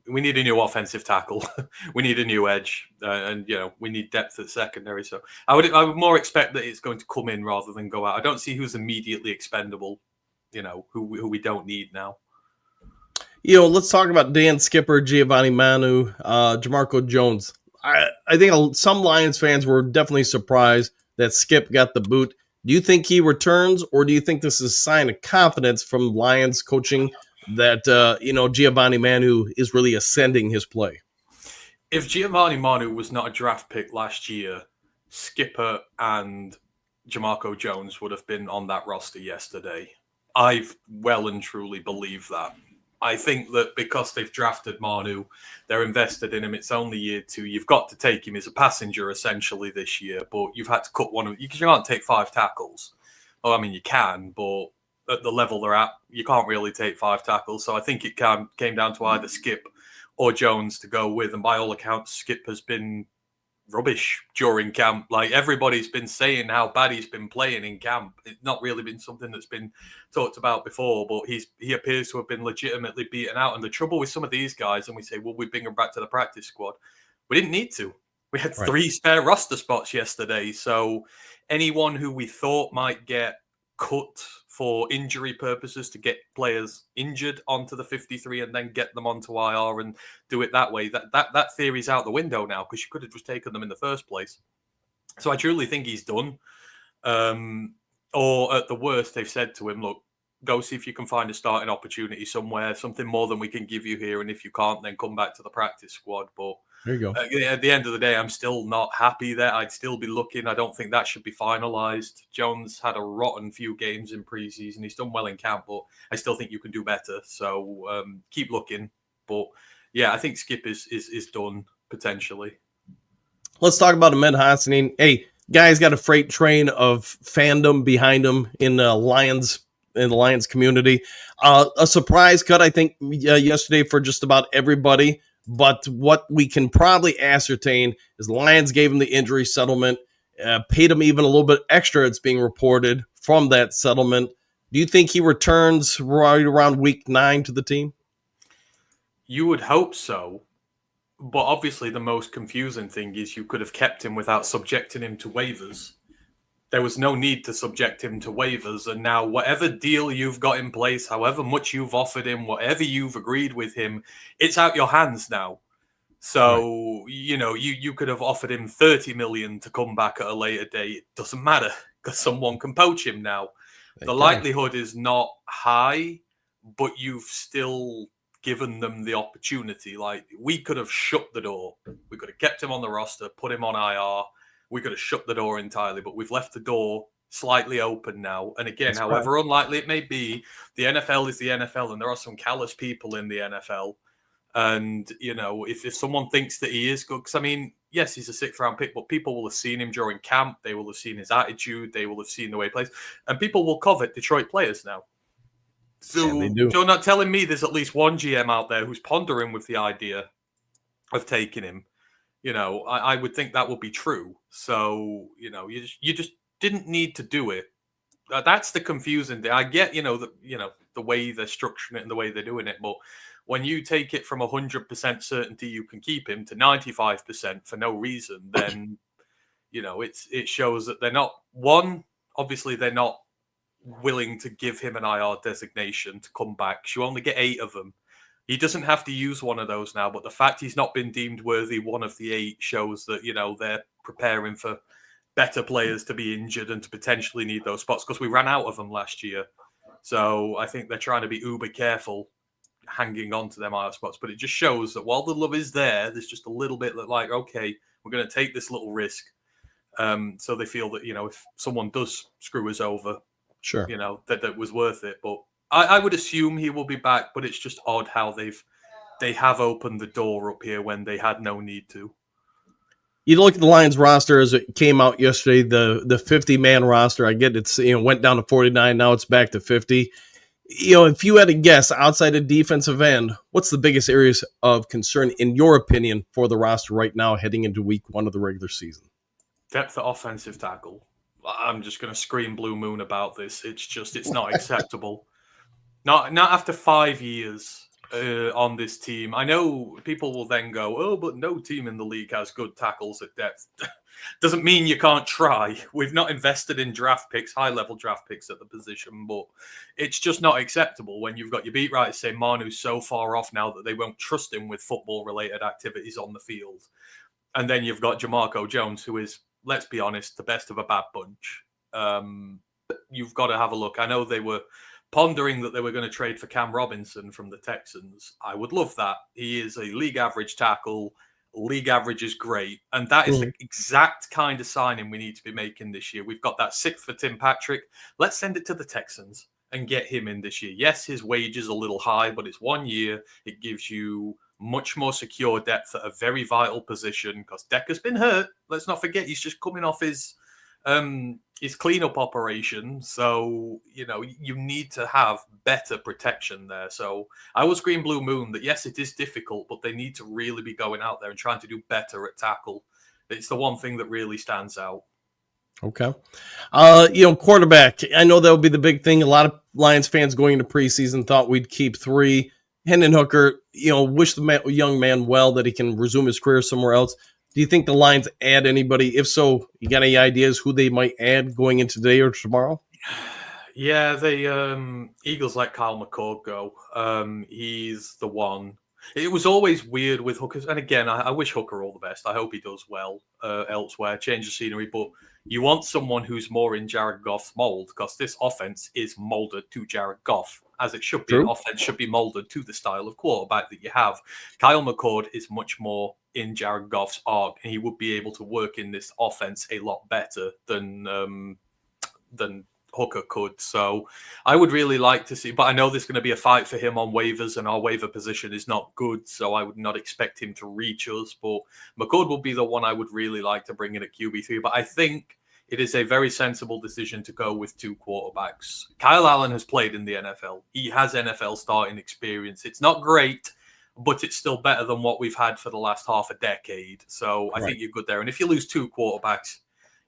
We need a new offensive tackle. We need a new edge, and we need depth at secondary. So I would more expect that it's going to come in rather than go out. I don't see who's immediately expendable. Who we don't need now. Let's talk about Dan Skipper, Giovanni Manu, Jamarco Jones. I think some Lions fans were definitely surprised that Skip got the boot. Do you think he returns, or do you think this is a sign of confidence from Lions coaching that, Giovanni Manu is really ascending his play? If Giovanni Manu was not a draft pick last year, Skipper and Jamarco Jones would have been on that roster yesterday. I well and truly believe that. I think that because they've drafted Manu, they're invested in him. It's only year 2. You've got to take him as a passenger essentially this year, but you've had to cut one of because you can't take 5 tackles. Well, I mean, you can, but at the level they're at, you can't really take 5 tackles. So I think it came down to either Skip or Jones to go with. And by all accounts, Skip has been rubbish during camp. Like, everybody's been saying how bad he's been playing in camp. It's not really been something that's been talked about before, but he appears to have been legitimately beaten out. And the trouble with some of these guys, and we say, well, we bring them back to the practice squad. We didn't need to. We had 3 spare roster spots yesterday. So anyone who we thought might get cut for injury purposes to get players injured onto the 53 and then get them onto IR and do it that way. That theory's out the window now because you could have just taken them in the first place. So I truly think he's done. Or at the worst, they've said to him, look, go see if you can find a starting opportunity somewhere, something more than we can give you here. And if you can't, then come back to the practice squad. But there you go. At the end of the day, I'm still not happy there. I'd still be looking. I don't think that should be finalized. Jones had a rotten few games in preseason. He's done well in camp, but I still think you can do better. So keep looking. But yeah, I think Skip is done potentially. Let's talk about Ahmed Hassanin. Hey, guy's got a freight train of fandom behind him in the Lions community. A surprise cut, I think, yesterday for just about everybody. But what we can probably ascertain is the Lions gave him the injury settlement, paid him even a little bit extra, it's being reported, from that settlement. Do you think he returns right around week 9 to the team? You would hope so. But obviously the most confusing thing is you could have kept him without subjecting him to waivers. There was no need to subject him to waivers. And now whatever deal you've got in place, however much you've offered him, whatever you've agreed with him, it's out your hands now. So, you know, you could have offered him 30 million to come back at a later date. It doesn't matter because someone can poach him now. The likelihood is not high, but you've still given them the opportunity. Like, we could have shut the door. We could have kept him on the roster, put him on IR. We could have shut the door entirely, but we've left the door slightly open now. And again, however unlikely it may be, the NFL is the NFL, and there are some callous people in the NFL. And, you know, if someone thinks that he is good, because, I mean, yes, he's a 6th-round pick, but people will have seen him during camp. They will have seen his attitude. They will have seen the way he plays. And people will covet Detroit players now. So you're not telling me there's at least one GM out there who's pondering with the idea of taking him. You know, I would think that would be true. So, you know, you just didn't need to do it. That's the confusing thing. I get, the way they're structuring it and the way they're doing it, but when you take it from 100% certainty you can keep him to 95% for no reason, then, you know, it shows that they're not, obviously they're not willing to give him an IR designation to come back. You only get 8 of them. He doesn't have to use one of those now, but the fact he's not been deemed worthy one of the 8 shows that, you know, they're preparing for better players to be injured and to potentially need those spots, because we ran out of them last year. So I think they're trying to be uber careful hanging on to them IR spots. But it just shows that while the love is there's just a little bit that, like, okay, we're going to take this little risk. So they feel that, you know, if someone does screw us over, sure, you know, that was worth it. But I would assume he will be back, but it's just odd how they have opened the door up here when they had no need to. You look at the Lions roster as it came out yesterday, the 50-man roster. I get it's, you know, went down to 49. Now it's back to 50. You know, if you had to guess outside of defensive end, what's the biggest areas of concern, in your opinion, for the roster right now heading into week 1 of the regular season? Depth at offensive tackle. I'm just going to scream blue moon about this. It's not acceptable. Not after 5 years on this team. I know people will then go, oh, but no team in the league has good tackles at depth. Doesn't mean you can't try. We've not invested in draft picks, high-level draft picks at the position, but it's just not acceptable when you've got your beat writers saying Manu's so far off now that they won't trust him with football-related activities on the field. And then you've got Jamarco Jones, who is, let's be honest, the best of a bad bunch. You've got to have a look. I know they were pondering that they were going to trade for Cam Robinson from the Texans. I would love that. He is a league average tackle. League average is great. And that is the exact kind of signing we need to be making this year. We've got that 6th for Tim Patrick. Let's send it to the Texans and get him in this year. Yes, his wage is a little high, but it's 1 year. It gives you much more secure depth at a very vital position, because Decker's been hurt. Let's not forget, he's just coming off his cleanup operation. So, you know, you need to have better protection there. So I will scream blue moon that, yes, it is difficult, but they need to really be going out there and trying to do better at tackle. It's the one thing that really stands out. Okay. You know, quarterback, I know that'll be the big thing. A lot of Lions fans going into preseason thought we'd keep 3. Hendon Hooker, you know, wish the young man well, that he can resume his career somewhere else. Do you think the Lions add anybody? If so, you got any ideas who they might add going into today or tomorrow? Yeah, the Eagles let Kyle McCord go. He's the one. It was always weird with Hooker. And again, I wish Hooker all the best. I hope he does well elsewhere, change the scenery. But you want someone who's more in Jared Goff's mold, because this offense is molded to Jared Goff, as it should be. An offense should be molded to the style of quarterback that you have. Kyle McCord is much more in Jared Goff's arc, and he would be able to work in this offense a lot better than Hooker could. So I would really like to see, but I know there's going to be a fight for him on waivers, and our waiver position is not good, so I would not expect him to reach us. But McCord will be the one I would really like to bring in at QB3. But I think it is a very sensible decision to go with 2 quarterbacks. Kyle Allen has played in the NFL. He has NFL starting experience. It's not great, but it's still better than what we've had for the last half a decade. So I think you're good there. And if you lose 2 quarterbacks,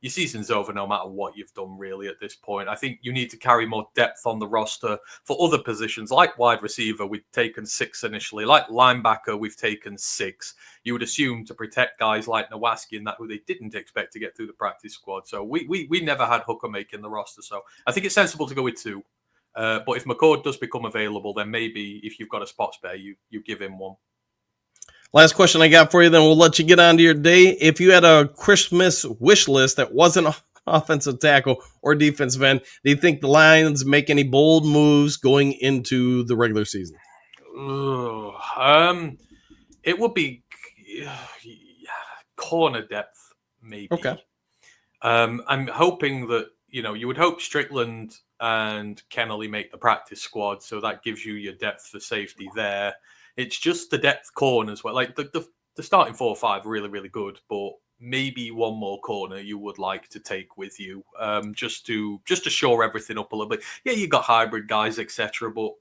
your season's over no matter what you've done, really, at this point. I think you need to carry more depth on the roster for other positions. Like wide receiver, we've taken 6 initially. Like linebacker, we've taken 6. You would assume to protect guys like Nowaski and that who they didn't expect to get through the practice squad. So we never had Hooker making the roster. So I think it's sensible to go with 2. But if McCord does become available, then maybe if you've got a spot spare, you give him 1. Last question I got for you, then we'll let you get on to your day. If you had a Christmas wish list that wasn't offensive tackle or defensive end, do you think the Lions make any bold moves going into the regular season? It would be corner depth, maybe. Okay. I'm hoping that, you would hope Strickland and Kennelly make the practice squad, so that gives you your depth for safety there. It's just the depth corners where, like, the starting 4 or 5 are really, really good, but maybe one more corner you would like to take with you, just to shore everything up a little bit. Yeah, you got hybrid guys, etc., but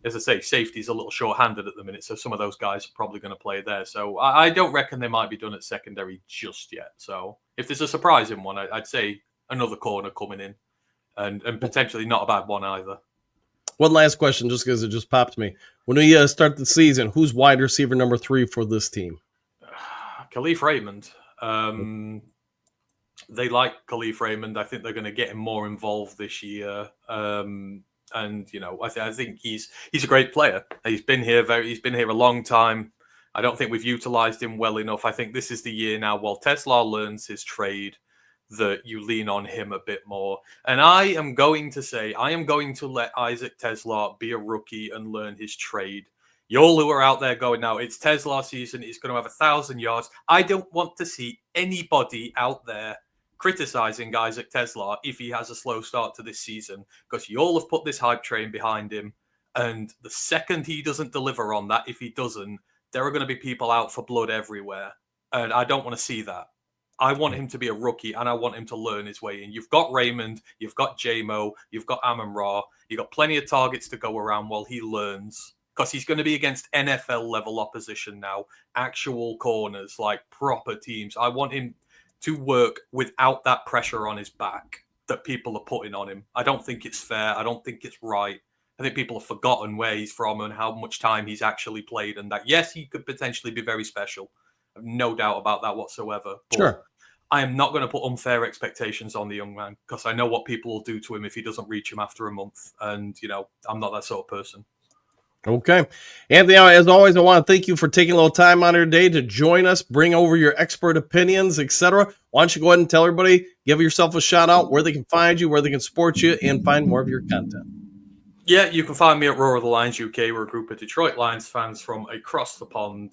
as I say, safety's a little short-handed at the minute, so some of those guys are probably going to play there. So I don't reckon they might be done at secondary just yet. So if there's a surprising one, I'd say another corner coming in, and potentially not a bad one either. One last question, just because it just popped to me. When we start the season, who's wide receiver number 3 for this team? Khalif Raymond. They like Khalif Raymond. I think they're going to get him more involved this year. And I think he's a great player. He's been here a long time. I don't think we've utilized him well enough. I think this is the year now while Tesla learns his trade that you lean on him a bit more. And I am going to let Isaac Tesla be a rookie and learn his trade. Y'all who are out there going, now it's Tesla season, he's going to have 1,000 yards. I don't want to see anybody out there criticizing Isaac Tesla if he has a slow start to this season, because you all have put this hype train behind him. And the second he doesn't deliver on that, if he doesn't, there are going to be people out for blood everywhere. And I don't want to see that. I want him to be a rookie, and I want him to learn his way in. You've got Raymond, you've got J-Mo, you've got Amon-Ra. You've got plenty of targets to go around while he learns, because he's going to be against NFL-level opposition now, actual corners, like proper teams. I want him to work without that pressure on his back that people are putting on him. I don't think it's fair. I don't think it's right. I think people have forgotten where he's from and how much time he's actually played, and that, yes, he could potentially be very special. I have no doubt about that whatsoever. But sure. I am not going to put unfair expectations on the young man, because I know what people will do to him if he doesn't reach him after a month. And, I'm not that sort of person. Okay. Anthony, as always, I want to thank you for taking a little time on your day to join us, bring over your expert opinions, etc. Why don't you go ahead and tell everybody, give yourself a shout out, where they can find you, where they can support you, and find more of your content. Yeah, you can find me at Roar of the Lions UK. We're a group of Detroit Lions fans from across the pond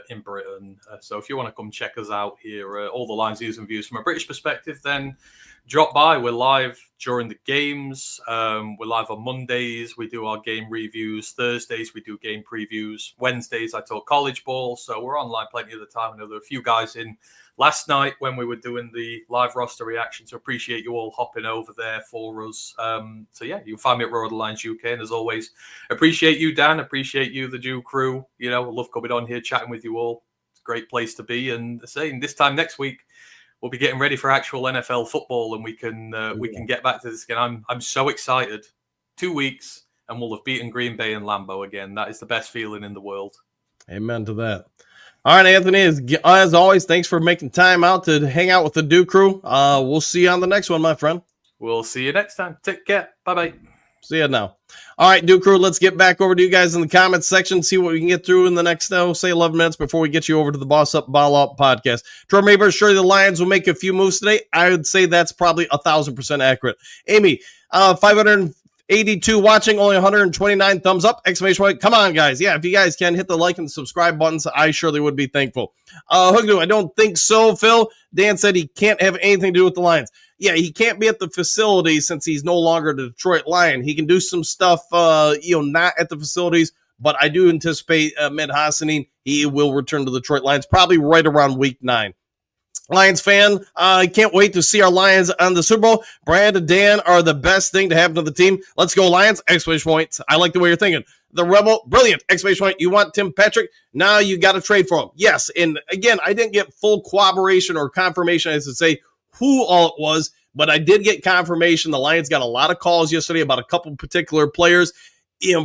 in Britain. So if you want to come check us out here, all the Lions news and views from a British perspective, then drop by. We're live during the games. We're live on Mondays. We do our game reviews. Thursdays, we do game previews. Wednesdays, I talk college ball. So we're online plenty of the time. I know there are a few guys in last night when we were doing the live roster reaction. So appreciate you all hopping over there for us. So yeah, you can find me at Roar of the Lions UK. And as always, appreciate you, Dan. Appreciate you, the Jew crew. I love coming on here, chatting with you all. It's a great place to be. And saying this time next week, we'll be getting ready for actual NFL football, and we can get back to this again. I'm so excited. 2 weeks, and we'll have beaten Green Bay and Lambeau again. That is the best feeling in the world. Amen to that. All right, Anthony, as always, thanks for making time out to hang out with the Duke crew. We'll see you on the next one, my friend. We'll see you next time. Take care. Bye-bye. See you now. All right, Duke crew, let's get back over to you guys in the comments section, see what we can get through in the next, say, 11 minutes before we get you over to the Boss Up, Ball Up podcast. Troy Mayberg, sure the Lions will make a few moves today. I would say that's probably 1,000% accurate. Amy, 582 watching, only 129 thumbs up, exclamation point. Come on, guys. Yeah, if you guys can, hit the like and subscribe buttons. I surely would be thankful. Hoogdo, I don't think so, Phil. Dan said he can't have anything to do with the Lions. Yeah, he can't be at the facility since he's no longer the Detroit Lion. He can do some stuff, not at the facilities, but I do anticipate Med Hassanin, he will return to the Detroit Lions probably right around week 9. Lions fan, I can't wait to see our Lions on the Super Bowl. Brad and Dan are the best thing to happen to the team. Let's go Lions! Exclamation point. I like the way you're thinking. The Rebel, brilliant! Exclamation point. You want Tim Patrick? Now you got to trade for him. Yes, and again, I didn't get full corroboration or confirmation as to say who all it was, but I did get confirmation. The Lions got a lot of calls yesterday about a couple particular players.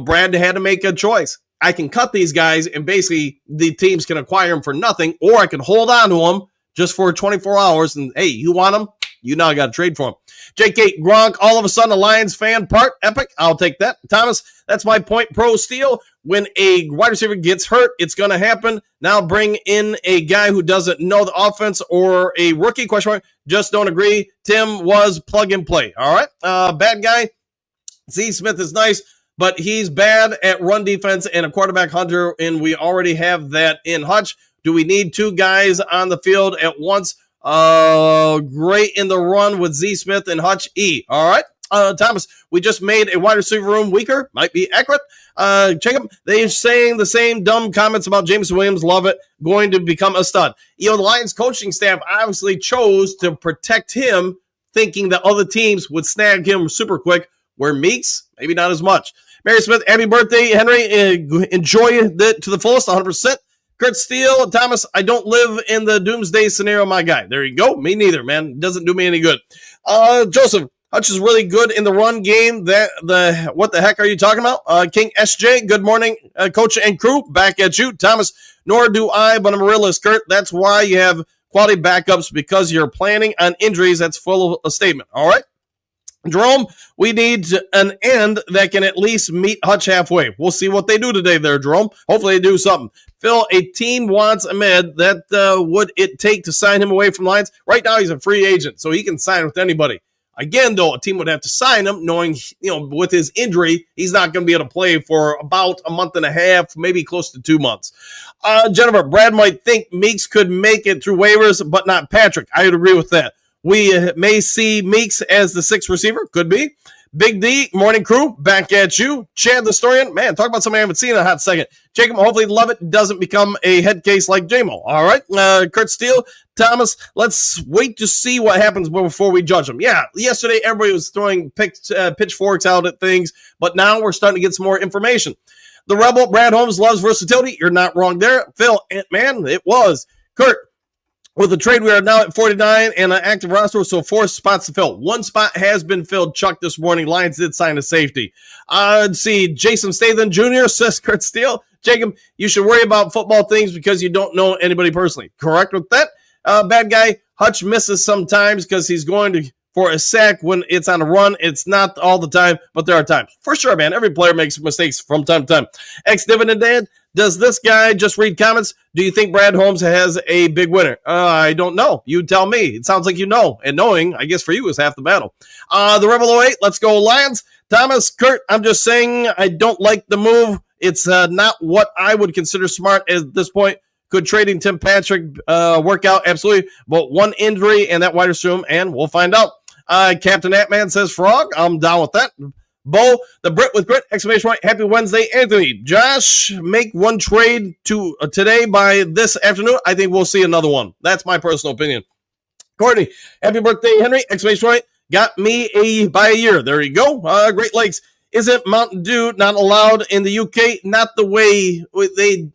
Brad had to make a choice. I can cut these guys, and basically the teams can acquire them for nothing, or I can hold on to them just for 24 hours, and hey, you want him? You now got to trade for him. JK Gronk, all of a sudden a Lions fan, part epic. I'll take that. Thomas, that's my point. Pro steal. When a wide receiver gets hurt, it's going to happen. Now bring in a guy who doesn't know the offense or a rookie, question mark. Just don't agree. Tim was plug and play. All right. Bad guy. Z Smith is nice, but he's bad at run defense and a quarterback hunter, and we already have that in Hutch. Do we need two guys on the field at once? Great in the run with Z Smith and Hutch E. All right. Thomas, we just made a wide receiver room weaker. Might be accurate. Check them. They're saying the same dumb comments about James Williams. Love it. Going to become a stud. The Lions coaching staff obviously chose to protect him, thinking that other teams would snag him super quick, where Meeks, maybe not as much. Mary Smith, happy birthday, Henry. Enjoy it to the fullest, 100%. Kurt Steele, Thomas, I don't live in the doomsday scenario, my guy. There you go. Me neither, man. Doesn't do me any good. Joseph, Hutch is really good in the run game. What the heck are you talking about? King SJ, good morning, coach and crew. Back at you. Thomas, nor do I, but I'm a realist, Kurt. That's why you have quality backups, because you're planning on injuries. That's full of a statement. All right. Jerome, we need an end that can at least meet Hutch halfway. We'll see what they do today there, Jerome. Hopefully they do something. Phil, a team wants Ahmed. That would it take to sign him away from Lions? Right now he's a free agent, so he can sign with anybody. Again, though, a team would have to sign him, knowing, with his injury, he's not going to be able to play for about a month and a half, maybe close to 2 months. Jennifer, Brad might think Meeks could make it through waivers, but not Patrick. I would agree with that. We may see Meeks as the sixth receiver. Could be. Big D, morning crew, back at you. Chad the Historian, man, talk about something I haven't seen in a hot second. Jacob, hopefully love it. Doesn't become a head case like JMO. All right. Kurt Steele, Thomas, let's wait to see what happens before we judge them. Yeah, yesterday everybody was throwing pitchforks out at things, but now we're starting to get some more information. The Rebel, Brad Holmes loves versatility. You're not wrong there. Phil, man, it was. Kurt, with the trade, we are now at 49 and an active roster, so 4 spots to fill. 1 spot has been filled, Chuck, this morning. Lions did sign a safety. Let's see. Jason Statham Jr. says Kurt Steele. Jacob, you should worry about football things because you don't know anybody personally. Correct with that? Bad guy, Hutch misses sometimes because he's going for a sack when it's on a run. It's not all the time, but there are times. For sure, man. Every player makes mistakes from time to time. Ex-Dividend Dad, does this guy just read comments? Do you think Brad Holmes has a big winner? I don't know. You tell me. It sounds like you know. And knowing, I guess for you, is half the battle. The Rebel 08, let's go Lions. Thomas, Kurt, I'm just saying I don't like the move. It's not what I would consider smart at this point. Could trading Tim Patrick work out? Absolutely. But one injury and that wide receiver, and we'll find out. Captain Atman says Frog. I'm down with that. Bo, the Brit with grit, exclamation point, happy Wednesday. Anthony, Josh, make one trade to today by this afternoon. I think we'll see another one. That's my personal opinion. Courtney, happy birthday, Henry, exclamation point, got me by a year. There you go. Great Lakes, isn't Mountain Dew not allowed in the UK? Not the way they,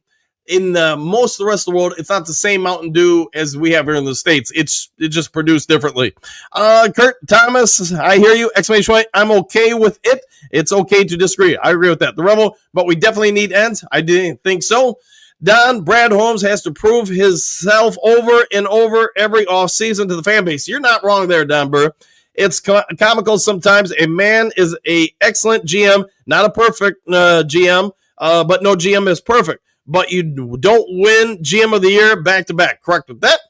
in most of the rest of the world, it's not the same Mountain Dew as we have here in the States. It's just produced differently. Kurt Thomas, I hear you. Exclamation point. I'm okay with it. It's okay to disagree. I agree with that. The Rebel, but we definitely need ends. I didn't think so. Don, Brad Holmes has to prove himself over and over every offseason to the fan base. You're not wrong there, Don Burr. It's comical sometimes. A man is an excellent GM, not a perfect GM, but no GM is perfect. But you don't win GM of the year back-to-back. Correct with that?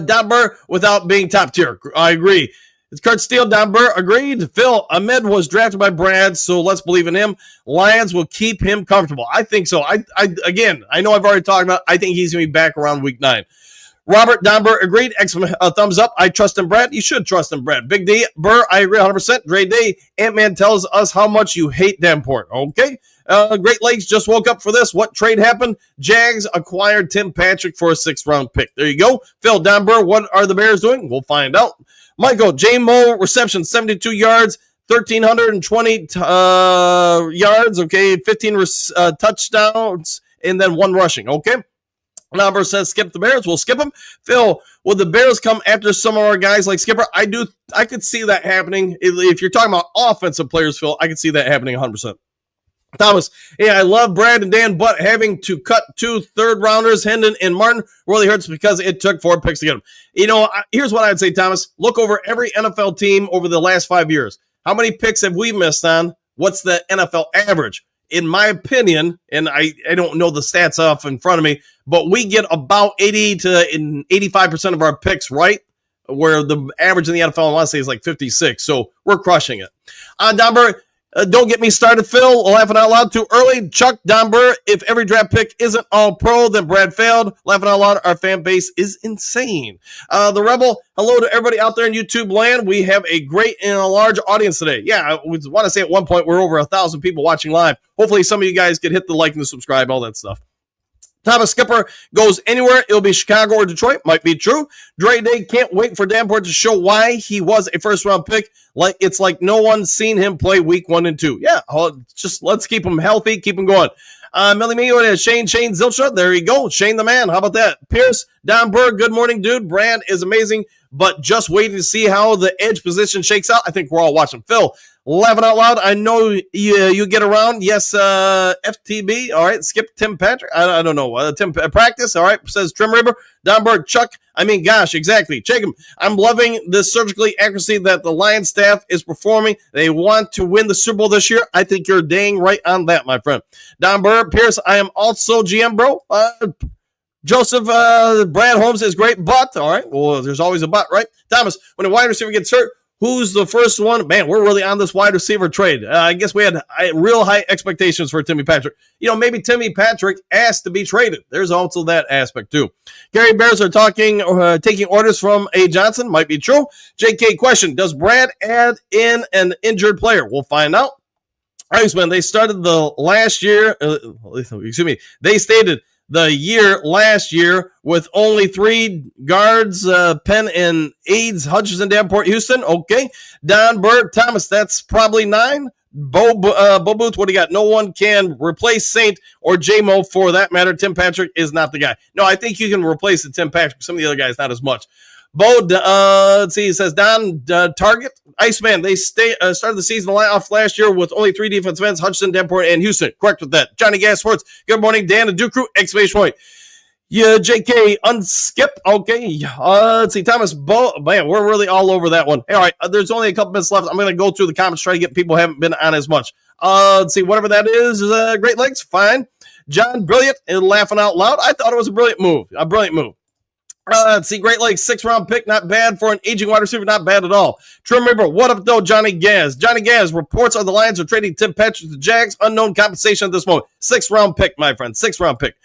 Don Burr without being top tier. I agree. It's Kurt Steele. Don Burr agreed. Phil, Ahmed was drafted by Brad, so let's believe in him. Lions will keep him comfortable. I think so. Again, I know I've already talked about I think he's going to be back around week 9. Robert Donber agreed. Excellent thumbs up. I trust in Brad. You should trust in Brad. Big D Burr, I agree 100%. Dre Day, Ant-Man tells us how much you hate Davenport. Okay. Great Lakes just woke up for this. What trade happened? Jags acquired Tim Patrick for a 6th-round pick. There you go. Phil Donber, what are the Bears doing? We'll find out. Michael, J-Mo reception, 72 yards. 1,320 yards, okay, 15 touchdowns, and then 1 rushing, okay? Number says skip the Bears. We'll skip them. Phil, will the Bears come after some of our guys like Skipper? I could see that happening. If you're talking about offensive players, Phil, I could see that happening 100%. Thomas, hey, I love Brad and Dan, but having to cut 2 third-rounders, Hendon and Martin, really hurts because it took 4 picks to get them. You know, here's what I'd say, Thomas. Look over every NFL team over the last 5 years. How many picks have we missed on? What's the NFL average? In my opinion, and I don't know the stats off in front of me, but we get about 80 to 85% of our picks right, where the average in the NFL, I want to say, is like 56. So we're crushing it. Donber, don't get me started, Phil. Laughing out loud too early. Chuck Donber, if every draft pick isn't all pro, then Brad failed. Laughing out loud, our fan base is insane. The Rebel, hello to everybody out there in YouTube land. We have a great and a large audience today. Yeah, I want to say at one point we're over 1,000 people watching live. Hopefully some of you guys could hit the like and the subscribe, all that stuff. Thomas Skipper goes anywhere. It'll be Chicago or Detroit. Might be true. Dre Day can't wait for Davenport to show why he was a first-round pick. Like it's like no one's seen him play week 1 and 2. Yeah, just let's keep him healthy, keep him going. Millie Mio and Shane Zilcha. There you go. Shane the man. How about that? Pierce, Don Berg, good morning, dude. Brad is amazing, but just waiting to see how the edge position shakes out. I think we're all watching. Phil, laughing out loud. I know you get around. Yes, FTB. All right. Skip Tim Patrick. I don't know. Tim Practice. All right. Says Trim River. Don Berg, Chuck. I mean, gosh, exactly. Jacob, I'm loving the surgically accuracy that the Lions staff is performing. They want to win the Super Bowl this year. I think you're dang right on that, my friend. Don Burr, Pierce, I am also GM, bro. Joseph, Brad Holmes is great, but, all right, well, there's always a but, right? Thomas, when a wide receiver gets hurt, who's the first one? Man, we're really on this wide receiver trade. I guess we had real high expectations for Timmy Patrick. You know, maybe Timmy Patrick asked to be traded. There's also that aspect, too. Gary Bears are taking orders from A. Johnson. Might be true. JK question, does Brad add in an injured player? We'll find out. Iceman, they started the last year. They stated the year last year with only 3 guards, Penn and Aids, Hutchinson, Davenport, Houston. Okay. Don Burt, Thomas, that's probably 9. Bo Booth, what do you got? No one can replace Saint or J-Mo for that matter. Tim Patrick is not the guy. No, I think you can replace the Tim Patrick. Some of the other guys, not as much. Bo, let's see, he says, Don, Target, Iceman, they started the season off last year with only 3 defensive ends, Hutchinson, Davenport, and Houston. Correct with that. Johnny Gas Sports, good morning, Dan and Duke Crew, exclamation point. Yeah, JK, unskip, okay. Let's see, Thomas, Bo, man, we're really all over that one. All right, there's only a couple minutes left. I'm going to go through the comments, try to get people who haven't been on as much. Let's see, whatever that is Great Lakes, fine. John, brilliant, and laughing out loud. I thought it was a brilliant move. Let's see, Great Lakes, 6th-round pick, not bad for an aging wide receiver, not bad at all. Trim River, what up, though, Johnny Gaz? Johnny Gaz, reports on the Lions are trading Tim Patrick to the Jags, unknown compensation at this moment. 6th-round pick, my friend, 6th-round pick.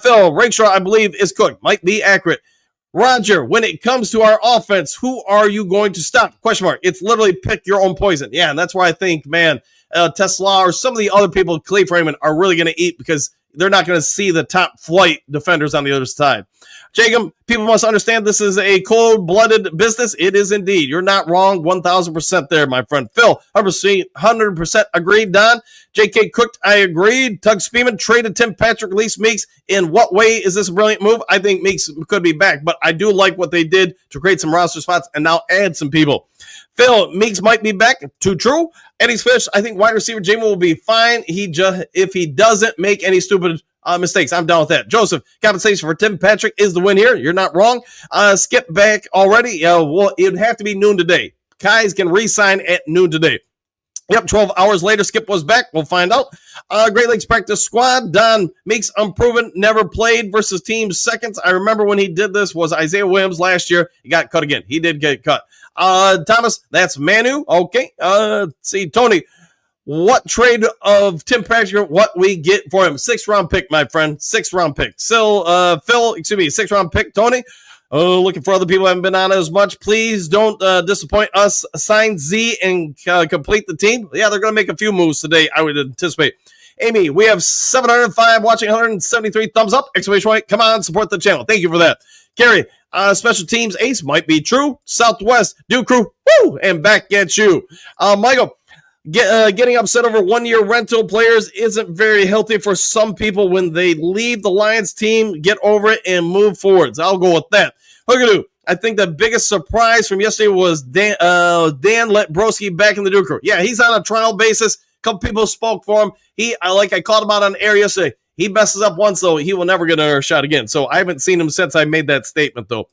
Phil, Rakestraw, I believe, is cooked. Might be accurate. Roger, when it comes to our offense, who are you going to stop? Question mark. It's literally pick your own poison. Yeah, and that's where I think, man, Tesla or some of the other people, Clay Freeman, are really going to eat because they're not going to see the top flight defenders on the other side. Jacob, people must understand this is a cold-blooded business. It is indeed. You're not wrong. 1,000% there, my friend. Phil, 100% agreed. Don, JK cooked. I agreed. Tug Speeman traded Tim Patrick, released Meeks. In what way is this a brilliant move? I think Meeks could be back, but I do like what they did to create some roster spots and now add some people. Phil, Meeks might be back. Too true. Eddie's Fish, I think wide receiver Jamie will be fine. If he doesn't make any stupid mistakes. I'm down with that. Joseph, compensation for Tim Patrick is the win here. You're not wrong. Skip back already. Well, it would have to be noon today. Kais can re-sign at noon today. Yep, 12 hours later, Skip was back. We'll find out. Great Lakes practice squad. Don Meeks unproven, never played versus team seconds. I remember when he did this was Isaiah Williams last year. He got cut again. He did get cut. Thomas, that's Manu. Okay. See, Tony, what trade of Tim Patrick, what we get for him? 6th-round pick, my friend. 6th-round pick. Phil, 6th-round pick. Tony, Looking for other people who haven't been on as much. Please don't disappoint us. Sign Z and complete the team. Yeah, they're going to make a few moves today, I would anticipate. Amy, we have 705 watching, 173 thumbs up. Exclamation point. Come on, support the channel. Thank you for that. Gary, special teams ace might be true. Southwest, Duke Crew, woo, and back at you. Michael, getting upset over one-year rental players isn't very healthy for some people when they leave the Lions team. Get over it and move forwards. I'll go with that. Hoogadoo, I think the biggest surprise from yesterday was Dan let Broski back in the Duke Crew. Yeah, he's on a trial basis. A couple people spoke for him. I called him out on air yesterday. He messes up once, though. He will never get another shot again. So I haven't seen him since I made that statement, though.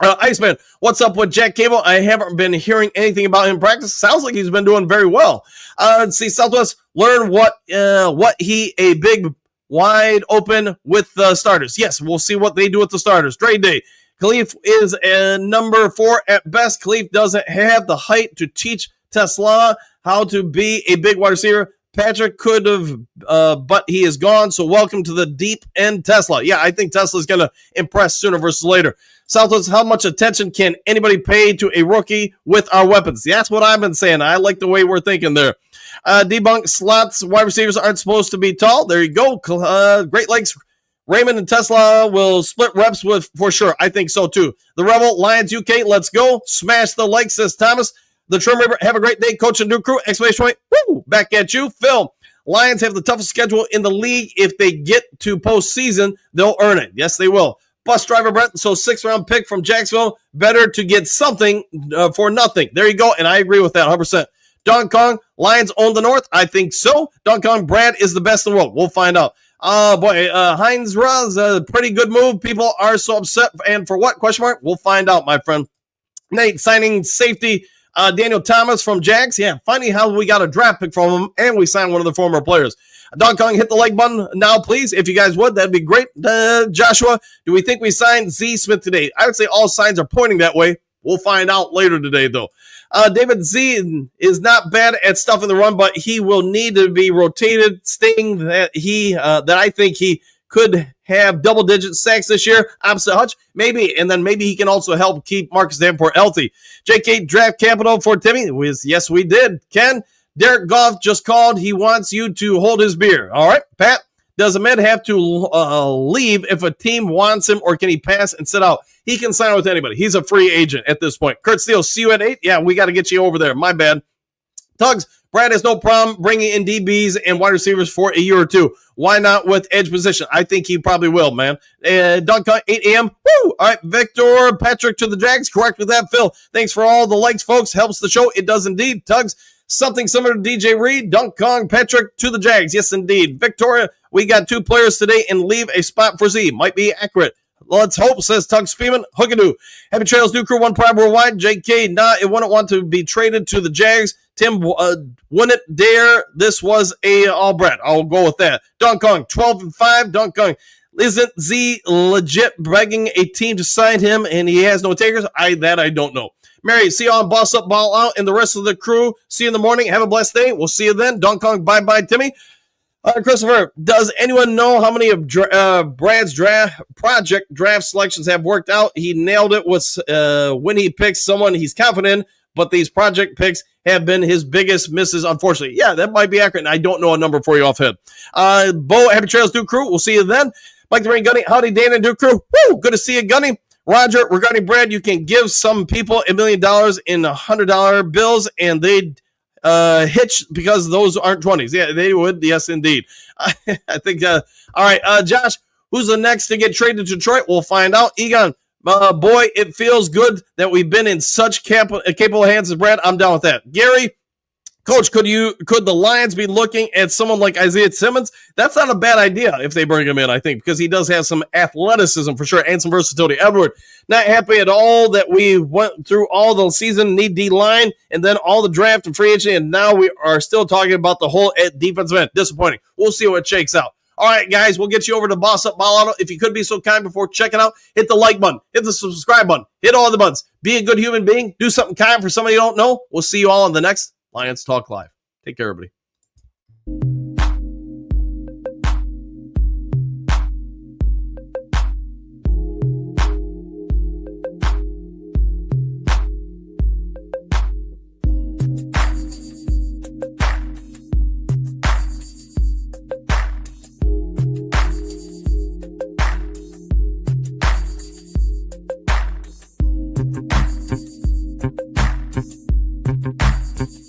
Iceman, what's up with Jack Cable? I haven't been hearing anything about him in practice. Sounds like he's been doing very well. See, Southwest, learn what he a big wide open with the starters. Yes, we'll see what they do with the starters. Trade day. Khalif is a number 4 at best. Khalif doesn't have the height to teach Tesla how to be a big wide receiver. Patrick could have, but he is gone. So welcome to the deep end Tesla. Yeah, I think Tesla's going to impress sooner versus later. Southwest, how much attention can anybody pay to a rookie with our weapons? That's what I've been saying. I like the way we're thinking there. Debunk slots. Wide receivers aren't supposed to be tall. There you go. Great Lakes. Raymond and Tesla will split reps with for sure. I think so too. The Rebel, Lions UK, let's go. Smash the like, says Thomas. The Trim River, have a great day. Coach and Duke Crew, exclamation point. Woo! Back at you. Phil, Lions have the toughest schedule in the league. If they get to postseason, they'll earn it. Yes, they will. Bus driver Brent, so 6th-round pick from Jacksonville. Better to get something for nothing. There you go, and I agree with that 100%. Don Kong, Lions own the North. I think so. Don Kong, Brad is the best in the world. We'll find out. Heinz Raz, a pretty good move. People are so upset. And for what? Question mark? We'll find out, my friend. Nate, signing safety Daniel Thomas from Jags. Yeah, funny how we got a draft pick from him, and we signed one of the former players. Don Kong, hit the like button now, please. If you guys would, that'd be great. Joshua, do we think we signed Z Smith today? I would say all signs are pointing that way. We'll find out later today, though. David Z is not bad at stuff in the run, but he will need to be rotated, stating that I think he could have double-digit sacks this year. Opposite Hutch, maybe, and then maybe he can also help keep Marcus Davenport healthy. JK draft capital for Timmy. Yes, we did. Ken, Derek Goff just called. He wants you to hold his beer. All right, Pat, does Ahmed have to leave if a team wants him, or can he pass and sit out? He can sign with anybody. He's a free agent at this point. Kurt Steele, see you at 8. Yeah, we got to get you over there. My bad. Tugs, Brad has no problem bringing in DBs and wide receivers for a year or two. Why not with edge position? I think he probably will, man. Doug, 8 a.m. Woo! All right, Victor Patrick to the Jags. Correct with that, Phil. Thanks for all the likes, folks. Helps the show. It does indeed. Tugs, something similar to DJ Reed. Dunk Kong Patrick to the Jags. Yes, indeed. Victoria, we got 2 players today and leave a spot for Z. Might be accurate. Let's hope, says Tug Speeman. Hookadoo. Happy Trails, New Crew, 1 Prime Worldwide. JK, it wouldn't want to be traded to the Jags. Tim, wouldn't dare. This was a all Brett. I'll go with that. Dunk Kong, 12-5. Dunk Kong. Isn't Z legit begging a team to sign him and he has no takers? I don't know. Mary, see you on Boss Up, Ball Out, and the rest of the crew. See you in the morning. Have a blessed day. We'll see you then. Dunk Kong, bye-bye, Timmy. Christopher, does anyone know how many of Brad's project draft selections have worked out? He nailed it with when he picks someone he's confident in, but these project picks have been his biggest misses, unfortunately. Yeah, that might be accurate, and I don't know a number for you offhand. Bo, happy trails, Duke Crew. We'll see you then. Mike the Rain Gunny, howdy, Dan and Duke Crew. Woo, good to see you, Gunny. Roger, regarding Brad, you can give some people $1 million in $100 bills, and they'd hitch because those aren't 20s. Yeah, they would. Yes, indeed. I think, all right, Josh, who's the next to get traded to Detroit? We'll find out. Egon, boy, it feels good that we've been in such capable hands as Brad. I'm down with that. Gary, Coach, could the Lions be looking at someone like Isaiah Simmons? That's not a bad idea if they bring him in, I think, because he does have some athleticism for sure and some versatility. Edward, not happy at all that we went through all the season, need D-line, and then all the draft and free agency, and now we are still talking about the whole defensive end. Disappointing. We'll see what shakes out. All right, guys, we'll get you over to Boss Up Ball Auto. If you could be so kind before checking out, hit the like button, hit the subscribe button, hit all the buttons. Be a good human being. Do something kind for somebody you don't know. We'll see you all on the next Lions Talk Live. Take care, everybody. you.